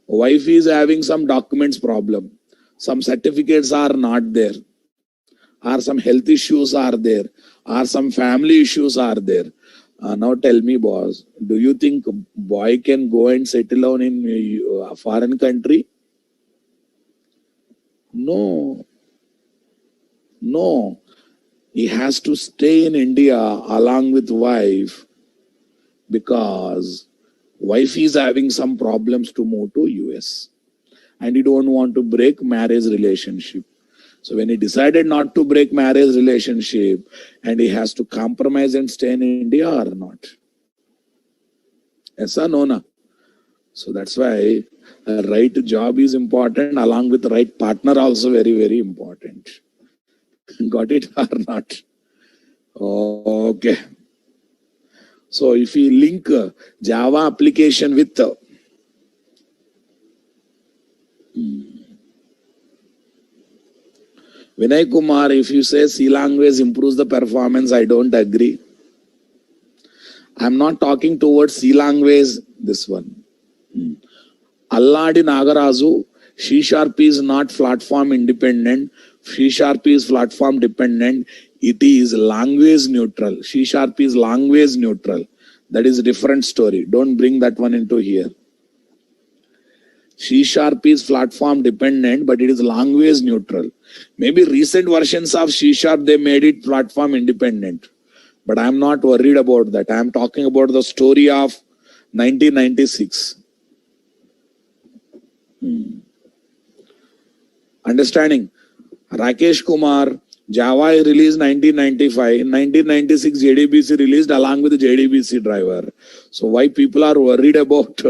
Wife is having some documents problem. Some certificates are not there. Or some health issues are there. Or some family issues are there. Now tell me, boss, do you think boy can go and settle down in a foreign country? No. No. He has to stay in India along with wife because wife is having some problems to move to US. And he don't want to break marriage relationship. So when he decided not to break marriage relationship, and he has to compromise and stay in India or not? Yes or no, na? So that's why a right job is important, along with the right partner also very, very important. Got it or not? Okay. So if we link Java application with Vinay Kumar, if you say C language improves the performance, I don't agree. I'm not talking towards C language, this one. Alladi Nagarazu, C# is not platform independent. C# is platform dependent. It is language neutral. C# is language neutral. That is a different story. Don't bring that one into here. C# is platform dependent, but it is language neutral. Maybe recent versions of C# they made it platform independent. But I'm not worried about that. I'm talking about the story of 1996. Understanding? Rakesh Kumar, Java released 1995. 1996 JDBC released along with the JDBC driver. So why people are worried about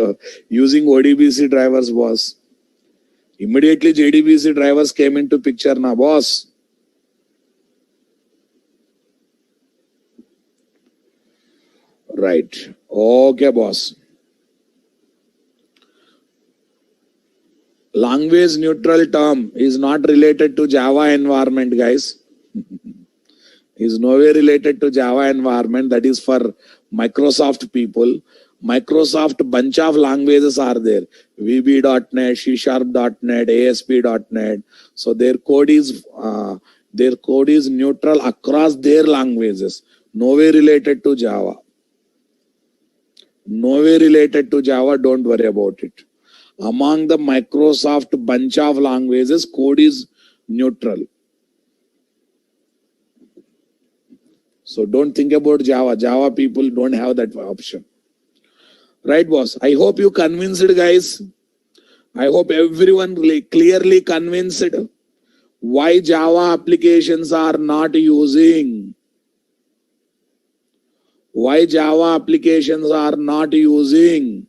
using ODBC drivers, boss? Immediately JDBC drivers came into picture now, boss. Right. Okay, boss. Language neutral term is not related to Java environment, guys. Is nowhere related to Java environment. That is for Microsoft people. Microsoft bunch of languages are there. VB.NET, C#.NET, ASP.NET. So their code is neutral across their languages. Nowhere related to Java. Nowhere related to Java. Don't worry about it. Among the Microsoft bunch of languages, code is neutral. So don't think about Java. Java people don't have that option. Right, boss? I hope you convinced, guys. I hope everyone clearly convinced why Java applications are not using. Why Java applications are not using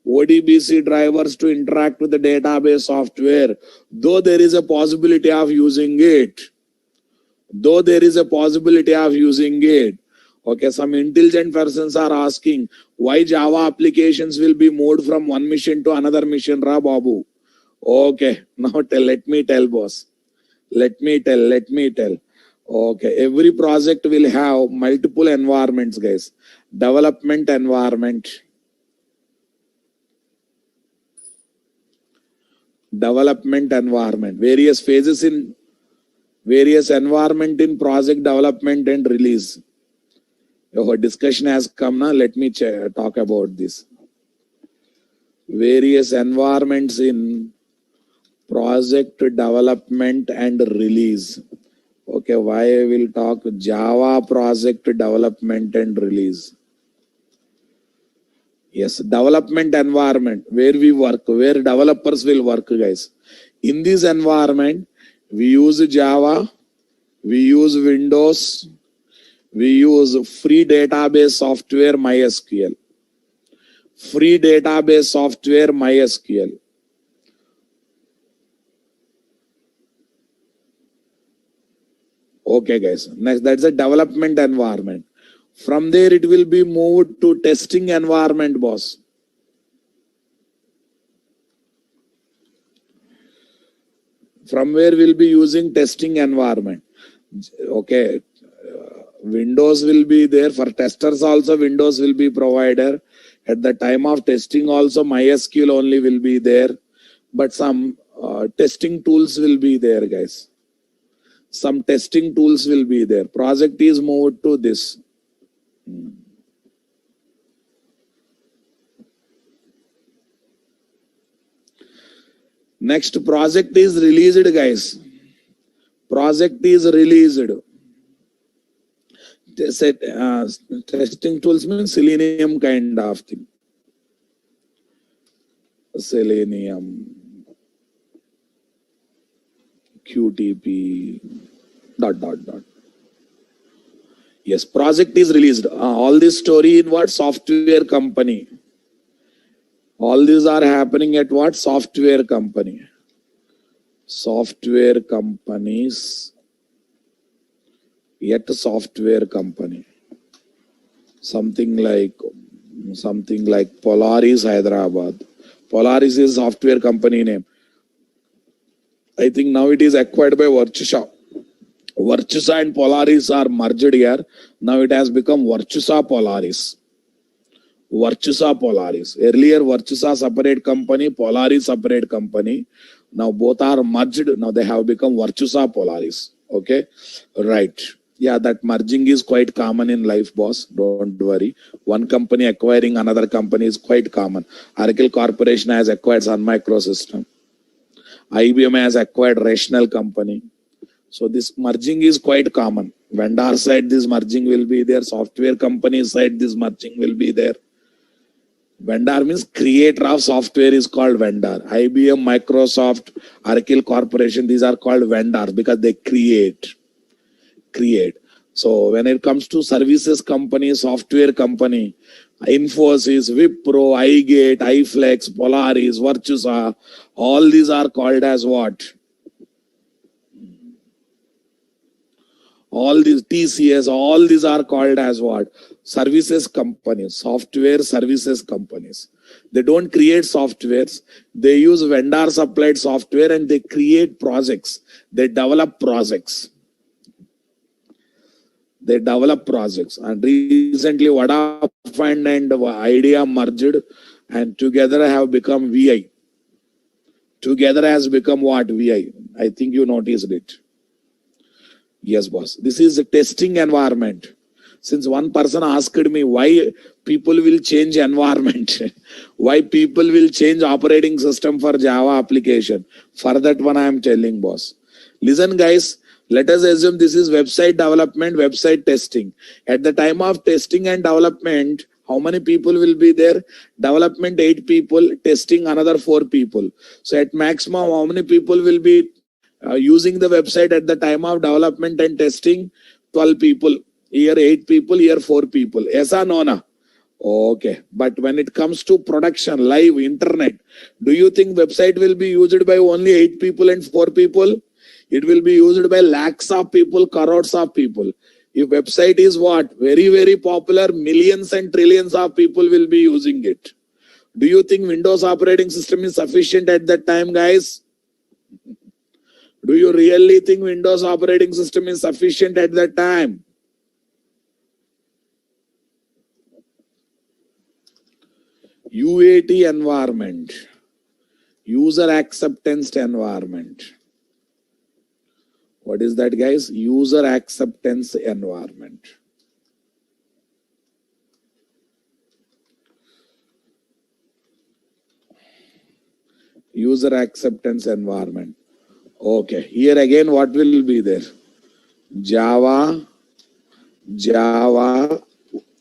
ODBC drivers to interact with the database software, though there is a possibility of using it. Though there is a possibility of using it. Okay, some intelligent persons are asking why Java applications will be moved from one mission to another mission, Ra Babu. Okay, now let me tell, boss. Let me tell. Okay, every project will have multiple environments, guys. Development environment. Development environment. Various phases in various environment in project development and release. Your discussion has come now. Let me talk about this. Various environments in project development and release. Okay, why I will talk Java project development and release. Yes, development environment where we work, where developers will work, guys. In this environment, we use Java, we use Windows, we use free database software MySQL. Free database software MySQL. Okay, guys. Next, that's a development environment. From there, it will be moved to testing environment, boss. From where we'll be using testing environment. Okay. Windows will be there for testers also. Windows will be provided at the time of testing also. MySQL only will be there, but some testing tools will be there, guys. Some testing tools will be there. Project is moved to this. Next, project is released, guys. Project is released. Testing tools means Selenium kind of thing. Selenium, QTP, ... Yes, project is released. All this story in what? Software company. All these are happening at what? Software company. Software companies. Yet software company. something like Polaris Hyderabad. Polaris is software company name. I think now it is acquired by Virtusa. Virtusa and Polaris are merged here. Now it has become Virtusa Polaris. Virtusa Polaris. Earlier Virtusa separate company, Polaris separate company. Now both are merged. Now they have become Virtusa Polaris. Okay, right. Yeah, that merging is quite common in life, boss. Don't worry. One company acquiring another company is quite common. Oracle Corporation has acquired Sun Microsystem. IBM has acquired Rational Company. So this merging is quite common. Vendor side, this merging will be there. Software company side, this merging will be there. Vendor means creator of software is called vendor. IBM, Microsoft, Oracle Corporation, these are called vendors because they create. So when it comes to services company, software company, Infosys, Wipro, iGate, iFlex, Polaris, Virtusa, all these are called as what? All these TCS, all these are called as what? Services companies, software services companies. They don't create softwares. They use vendor supplied software and they create projects. They develop projects. And recently Vodafone and Idea merged and together have become VI. Together has become what? VI. I think you noticed it. Yes, boss. This is a testing environment. Since one person asked me why people will change environment, why people will change operating system for Java application. For that one I am telling, boss. Listen, guys, let us assume this is website development, website testing. At the time of testing and development, how many people will be there? Development 8 people, testing another 4 people. So at maximum, how many people will be using the website at the time of development and testing? 12 people. Here 8 people, here 4 people. Yes or no? Na? Okay. But when it comes to production, live, internet, do you think website will be used by only 8 people and 4 people? It will be used by lakhs of people, crores of people. If website is what? Very, very popular, millions and trillions of people will be using it. Do you think Windows operating system is sufficient at that time, guys? Do you really think Windows operating system is sufficient at that time? UAT environment, user acceptance environment. What is that, guys? User acceptance environment. User acceptance environment. Okay, here again what will be there? Java,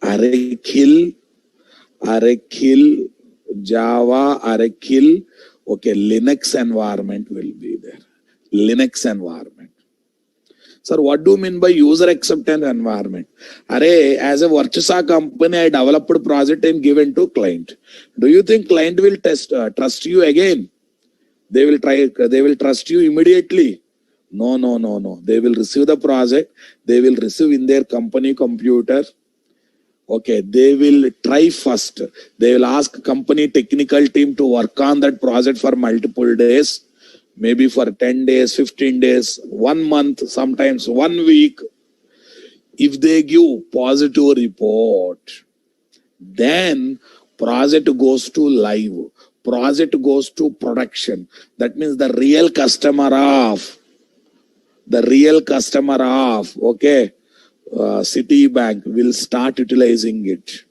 Oracle, Java, Oracle. Okay, Linux environment will be there. Linux environment. Sir, what do you mean by user acceptance environment? As a Virtusa company, I developed project and given to client. Do you think client will trust you again? They will trust you immediately. No. They will receive the project. They will receive in their company computer. Okay, they will try first. They will ask company technical team to work on that project for multiple days. Maybe for 10 days, 15 days, 1 month, sometimes 1 week. If they give positive report, then project goes to live. Project goes to production. That means the real customer of Citibank will start utilizing it.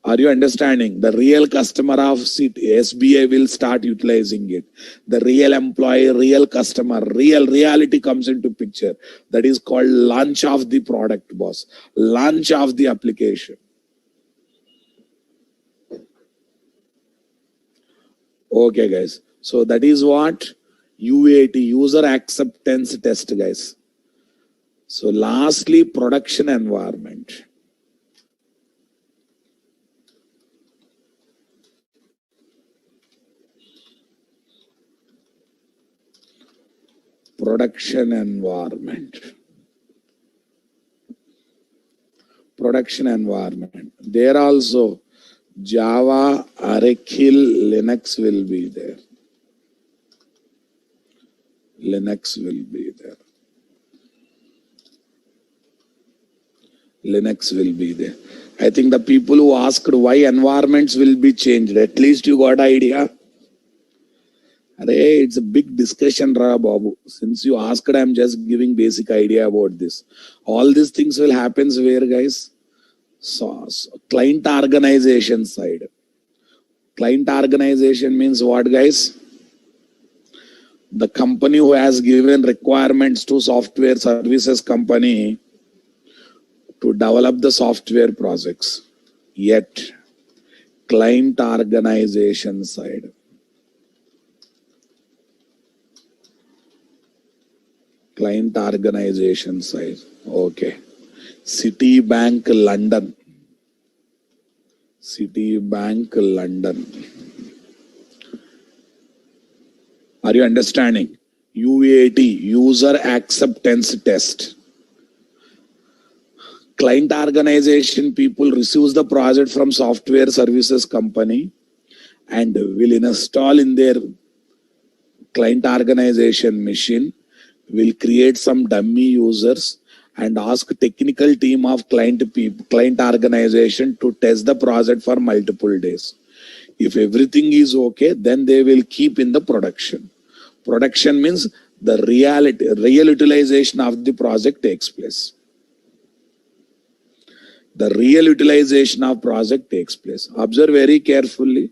Are you understanding? The real customer of SBI will start utilizing it. The real employee, real customer, reality comes into picture. That is called launch of the product, boss. Launch of the application. Okay, guys. So that is what? UAT, user acceptance test, guys. So lastly, production environment. Production environment. production environment. There also Java, Aracle, Linux will be there. Linux will be there. Linux will be there. I think the people who asked why environments will be changed, at least you got idea. It's a big discussion, Ra Babu. Since you asked, I'm just giving basic idea about this. All these things will happen where, guys? So client organization side. Client organization means what, guys? The company who has given requirements to software services company to develop the software projects. Yet, client organization side. Client organization side. Okay. Citibank London. Citibank London. Are you understanding? UAT, user acceptance test. Client organization people receives the project from software services company and will install in their client organization machine, will create some dummy users and ask technical team of client organization to test the project for multiple days. If everything is okay, then they will keep in the production. Production means the real utilization of the project takes place. The real utilization of project takes place. Observe very carefully.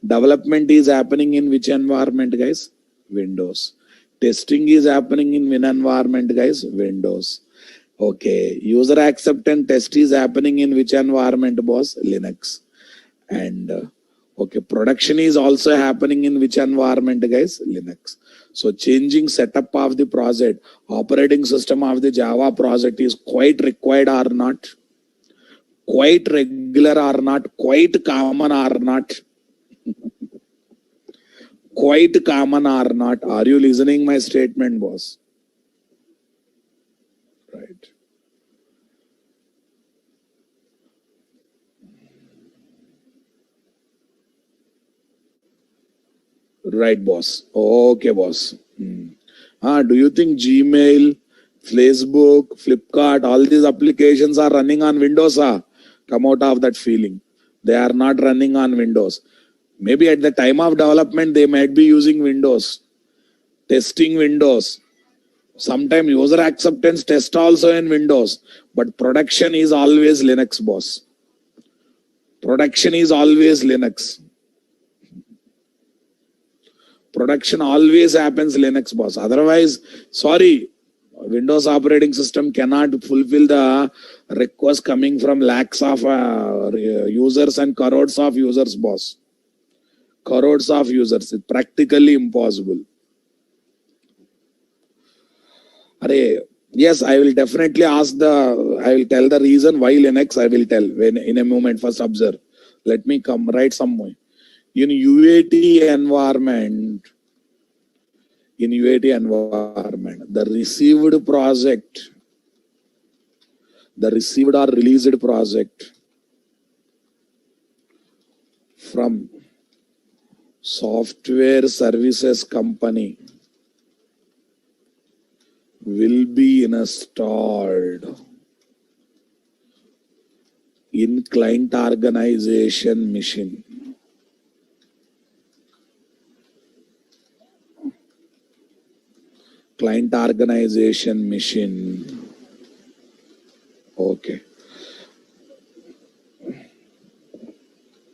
Development is happening in which environment, guys? Windows. Testing is happening in which environment, guys? Windows. Okay. User acceptance test is happening in which environment, boss? Linux. And okay, production is also happening in which environment, guys? Linux. So changing setup of the project, operating system of the Java project is quite required or not? Quite regular or not? Quite common or not? Quite common or not? Are you listening my statement, boss? Right. Right, boss. Okay, boss. Do you think Gmail, Facebook, Flipkart, all these applications are running on Windows? Come out of that feeling. They are not running on Windows. Maybe at the time of development, they might be using Windows, testing Windows. Sometimes user acceptance test also in Windows, but production is always Linux, boss. Production is always Linux. Production always happens Linux, boss. Otherwise, sorry, Windows operating system cannot fulfill the request coming from lakhs of users and crores of users, boss. Crores of users. It's practically impossible. Yes, I will definitely I will tell the reason why Linux, I will tell when in a moment. First observe. Let me come write somewhere. In UAT environment, the received project, the received or released project from software services company will be installed in client organization machine. Client organization machine. Okay.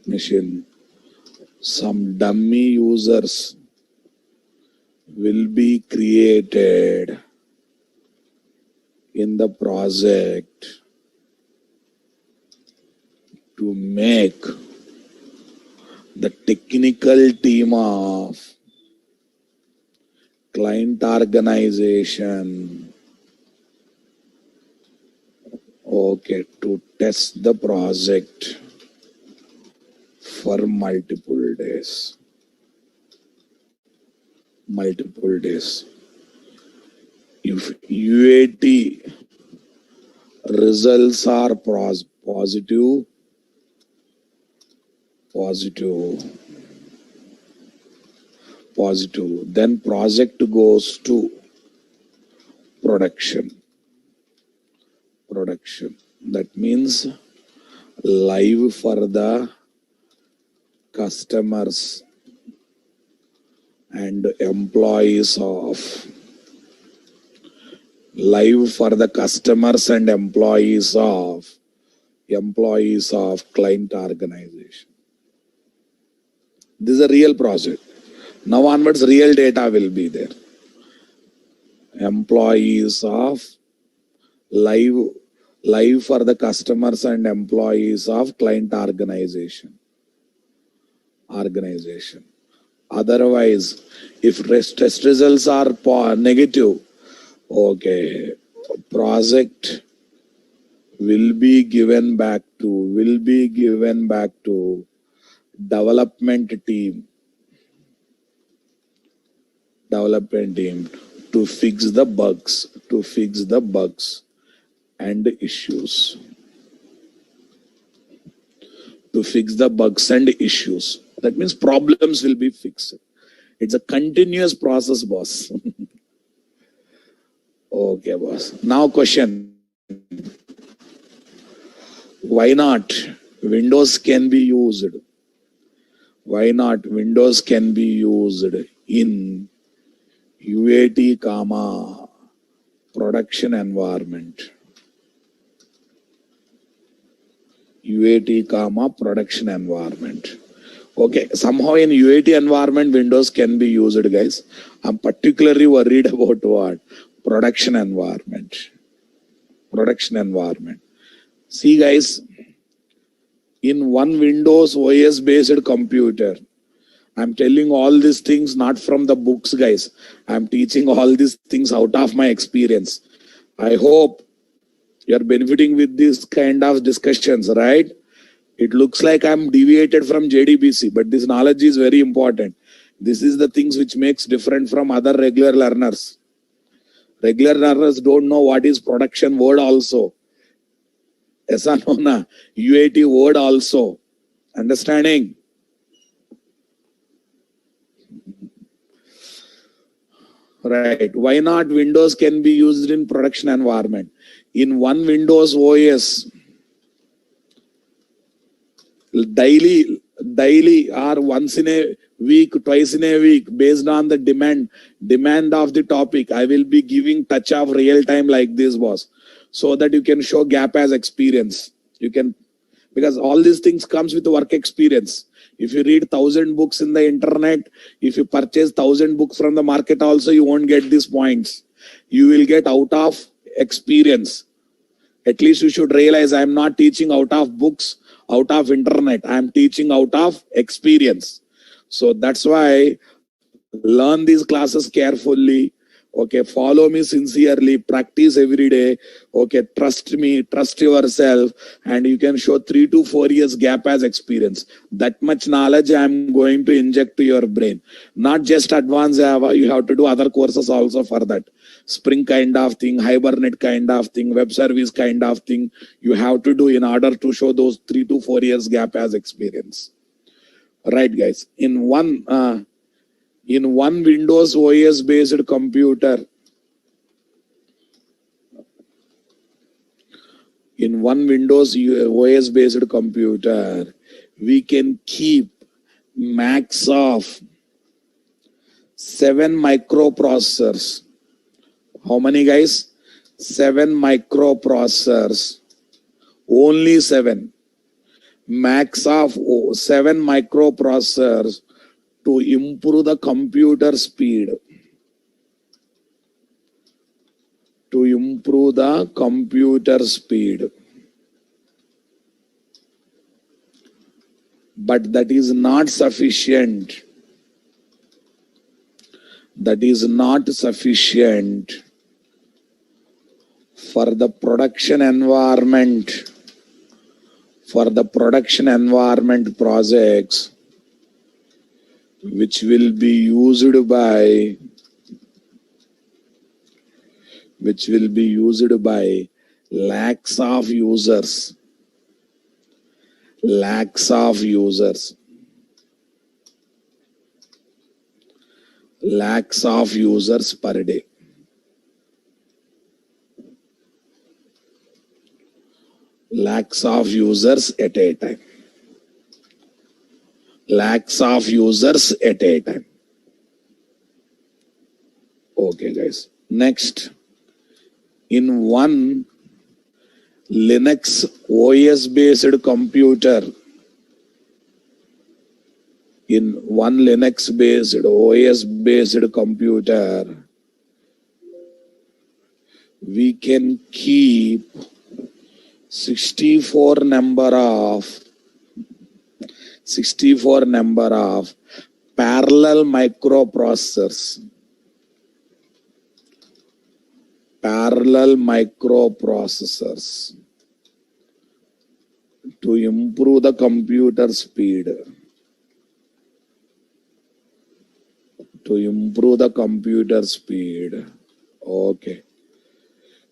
Machine. Some dummy users will be created in the project to make the technical team of client organization, okay, to test the project for multiple days. If UAT results are positive, then project goes to production. That means live for the customers and employees of client organization. This is a real project. Now onwards, real data will be there. Employees of live for the customers and employees of client organization. Otherwise, if test results are negative, okay, project will be given back to development team to fix the bugs and issues. That means problems will be fixed. It's a continuous process, boss. Okay, boss. Now question. Why not Windows can be used? In UAT, production environment. Okay, somehow in UAT environment, Windows can be used, guys. I'm particularly worried about what? Production environment. See, guys, in one Windows OS based computer, I'm telling all these things not from the books, guys. I'm teaching all these things out of my experience. I hope you're benefiting with these kind of discussions, right? It looks like I'm deviated from JDBC, but this knowledge is very important. This is the things which makes different from other regular learners. Regular learners don't know what is production word also. Esa no na, UAT word also. Understanding? Right. Why not Windows can be used in production environment? In one Windows OS, daily or once in a week, twice in a week, based on the demand of the topic, I will be giving touch of real time like this, boss, so that you can show gap as experience. You can, because all these things comes with work experience. If you read 1,000 books in the internet, if you purchase 1,000 books from the market also, you won't get these points. You will get out of experience. At least you should realize I am not teaching out of books, out of internet. I am teaching out of experience. So that's why learn these classes carefully. Okay, follow me sincerely, practice every day. Okay, trust me, trust yourself, and you can show 3 to 4 years gap as experience. That much knowledge I am going to inject to your brain. Not just advanced Java, you have to do other courses also for that. Spring kind of thing, Hibernate kind of thing, web service kind of thing, you have to do in order to show those 3 to 4 years gap as experience. Right, guys? In one Windows OS based computer, we can keep max of 7 microprocessors. How many, guys? 7 microprocessors. Only 7. Max of 7 microprocessors to improve the computer speed. But that is not sufficient. For the production environment projects which will be used by Lakhs of users. Lakhs of users. Lakhs of users per day. Lakhs of users at a time. Lakhs of users at a time. Okay, guys. Next, in one Linux OS based computer, in one Linux based OS based computer, we can keep 64 number of parallel microprocessors. Parallel microprocessors to improve the computer speed. To improve the computer speed. Okay.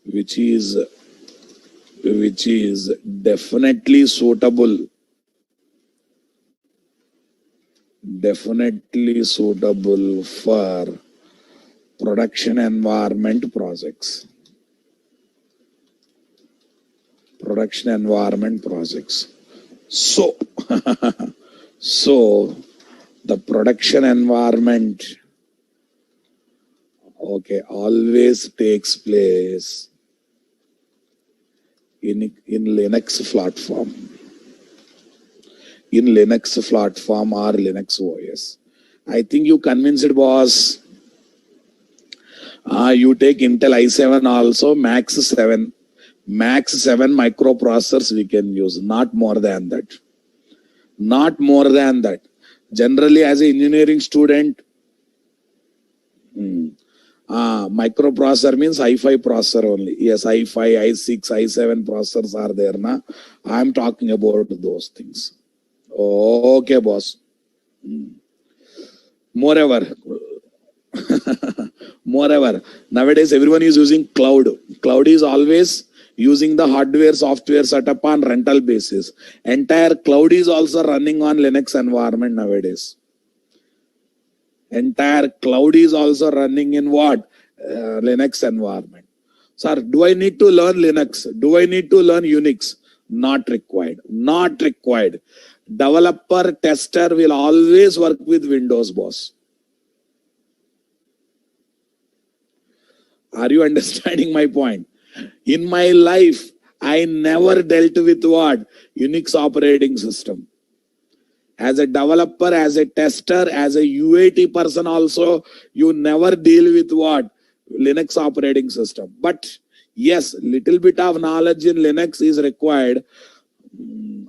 Which is definitely suitable. Definitely suitable for production environment projects. Production environment projects. So, so the production environment, okay, always takes place in Linux platform. In Linux platform or Linux OS. I think you convinced, boss. You take Intel i7 also, Max 7 microprocessors we can use, not more than that. Not more than that. Generally, as an engineering student, microprocessor means i5 processor only. Yes, i5, i6, i7 processors are there now. I am talking about those things. Okay, boss. Moreover, nowadays everyone is using cloud. Cloud is always using the hardware, software setup on rental basis. Entire cloud is also running on Linux environment nowadays. Entire cloud is also running in what? Linux environment. Sir, do I need to learn Linux? Do I need to learn Unix? Not required. Not required. Developer, tester will always work with Windows, boss. Are you understanding my point? In my life, I never dealt with what? Unix operating system. As a developer, as a tester, as a UAT person also, you never deal with what? Linux operating system. But yes, little bit of knowledge in Linux is required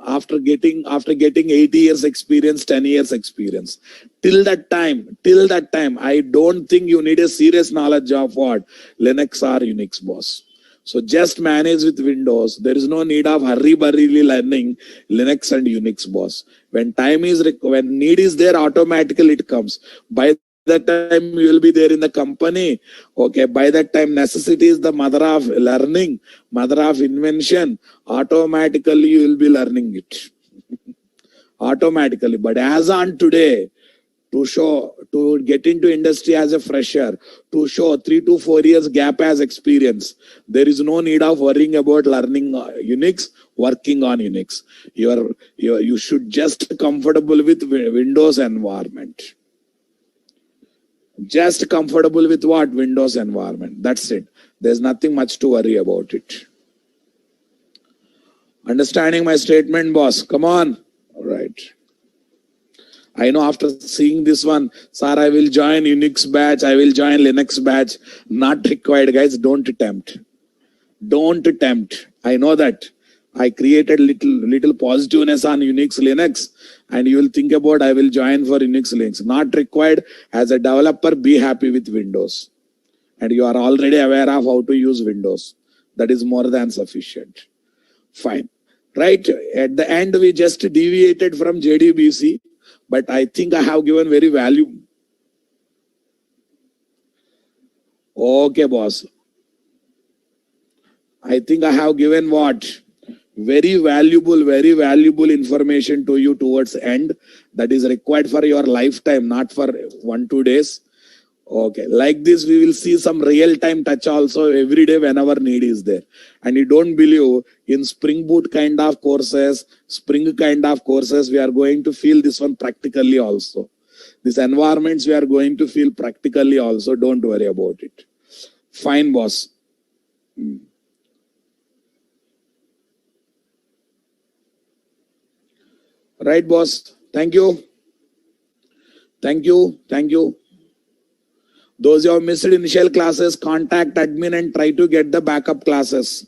after getting 80 years experience, 10 years experience. Till that time, I don't think you need a serious knowledge of what? Linux or Unix, boss. So just manage with Windows. There is no need of hurry-burry learning Linux and Unix, boss. When when need is there, automatically it comes. By that time you will be there in the company. Okay, by that time necessity is the mother of learning, mother of invention. Automatically you will be learning it. Automatically. But as on today, to get into industry as a fresher, to show 3 to 4 years gap as experience, there is no need of worrying about learning Unix, working on Unix. You should just comfortable with Windows environment. Just comfortable with what? Windows environment. That's it. There's nothing much to worry about it. Understanding my statement, boss? Come on. All right. I know after seeing this one, sir, I will join Unix batch, I will join Linux batch. Not required, guys. Don't attempt. Don't attempt. I know that. I created little positiveness on Unix, Linux, and you will think about I will join for Unix, Linux. Not required. As a developer, be happy with Windows. And you are already aware of how to use Windows. That is more than sufficient. Fine. Right? At the end, we just deviated from JDBC. But I think I have given very value. Okay, boss. I think I have given what? Very valuable information to you towards end that is required for your lifetime, not for 1-2 days. Okay, like this we will see some real-time touch also every day whenever need is there. And you don't believe in Spring Boot kind of courses, Spring kind of courses, we are going to feel this one practically also. These environments we are going to feel practically also. Don't worry about it. Fine, boss. Right, boss. Thank you. Thank you. Thank you. Those who have missed initial classes, contact admin and try to get the backup classes.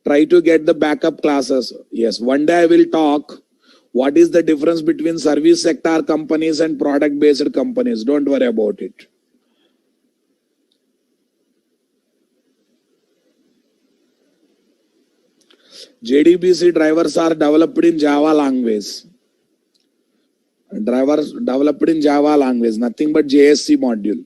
Try to get the backup classes. Yes, one day I will talk. What is the difference between service sector companies and product-based companies? Don't worry about it. JDBC drivers are developed in Java language. Drivers developed in Java language, nothing but JSC module.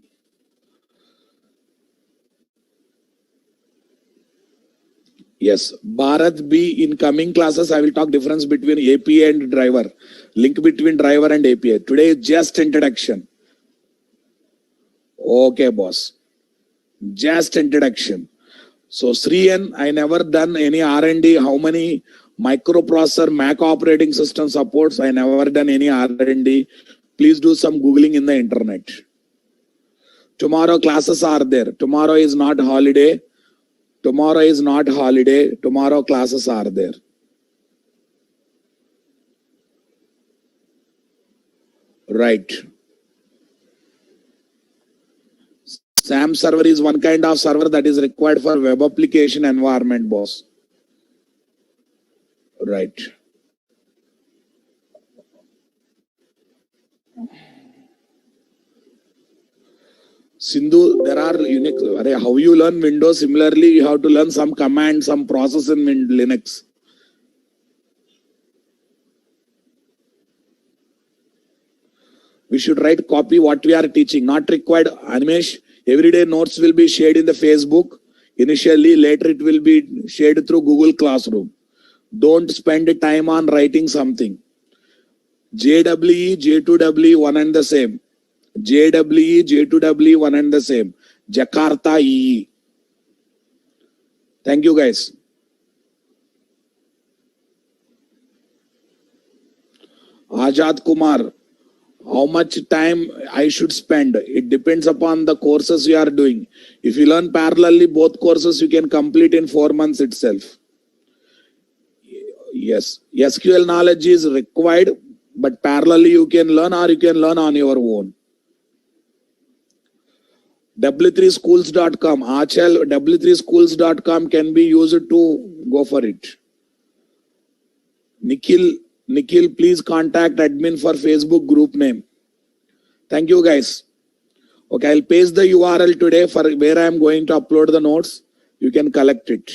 Yes, Bharat B, in coming classes, I will talk difference between API and driver, link between driver and API. Today is just introduction. Okay, boss. Just introduction. So Sriyan, I never done any R&D. How many microprocessor Mac operating system supports? I never done any R&D. Please do some Googling in the internet. Tomorrow classes are there. Tomorrow is not holiday. Tomorrow is not holiday. Tomorrow classes are there. Right. SAM server is one kind of server that is required for web application environment, boss. Right. Sindhu, there are Unix. How you learn Windows? Similarly, you have to learn some command, some process in Linux. We should write copy what we are teaching. Not required, Animesh. Everyday notes will be shared in the Facebook. Initially, later it will be shared through Google Classroom. Don't spend time on writing something. JWE, J2W, one and the same. JWE, J2W, one and the same. Jakarta EE. Thank you, guys. Ajad Kumar, how much time I should spend? It depends upon the courses you are doing. If you learn parallelly both courses, you can complete in 4 months itself. Yes, SQL knowledge is required, but parallelly you can learn or you can learn on your own. w3schools.com, Achal, w3schools.com can be used to go for it. Nikhil, please contact admin for Facebook group name. Thank you, guys. Okay, I'll paste the URL today for where I am going to upload the notes. You can collect it.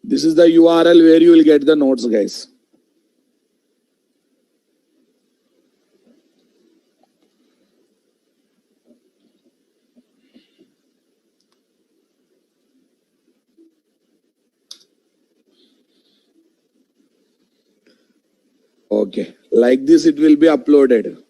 This is the URL where you will get the notes, guys. Okay, like this it will be uploaded.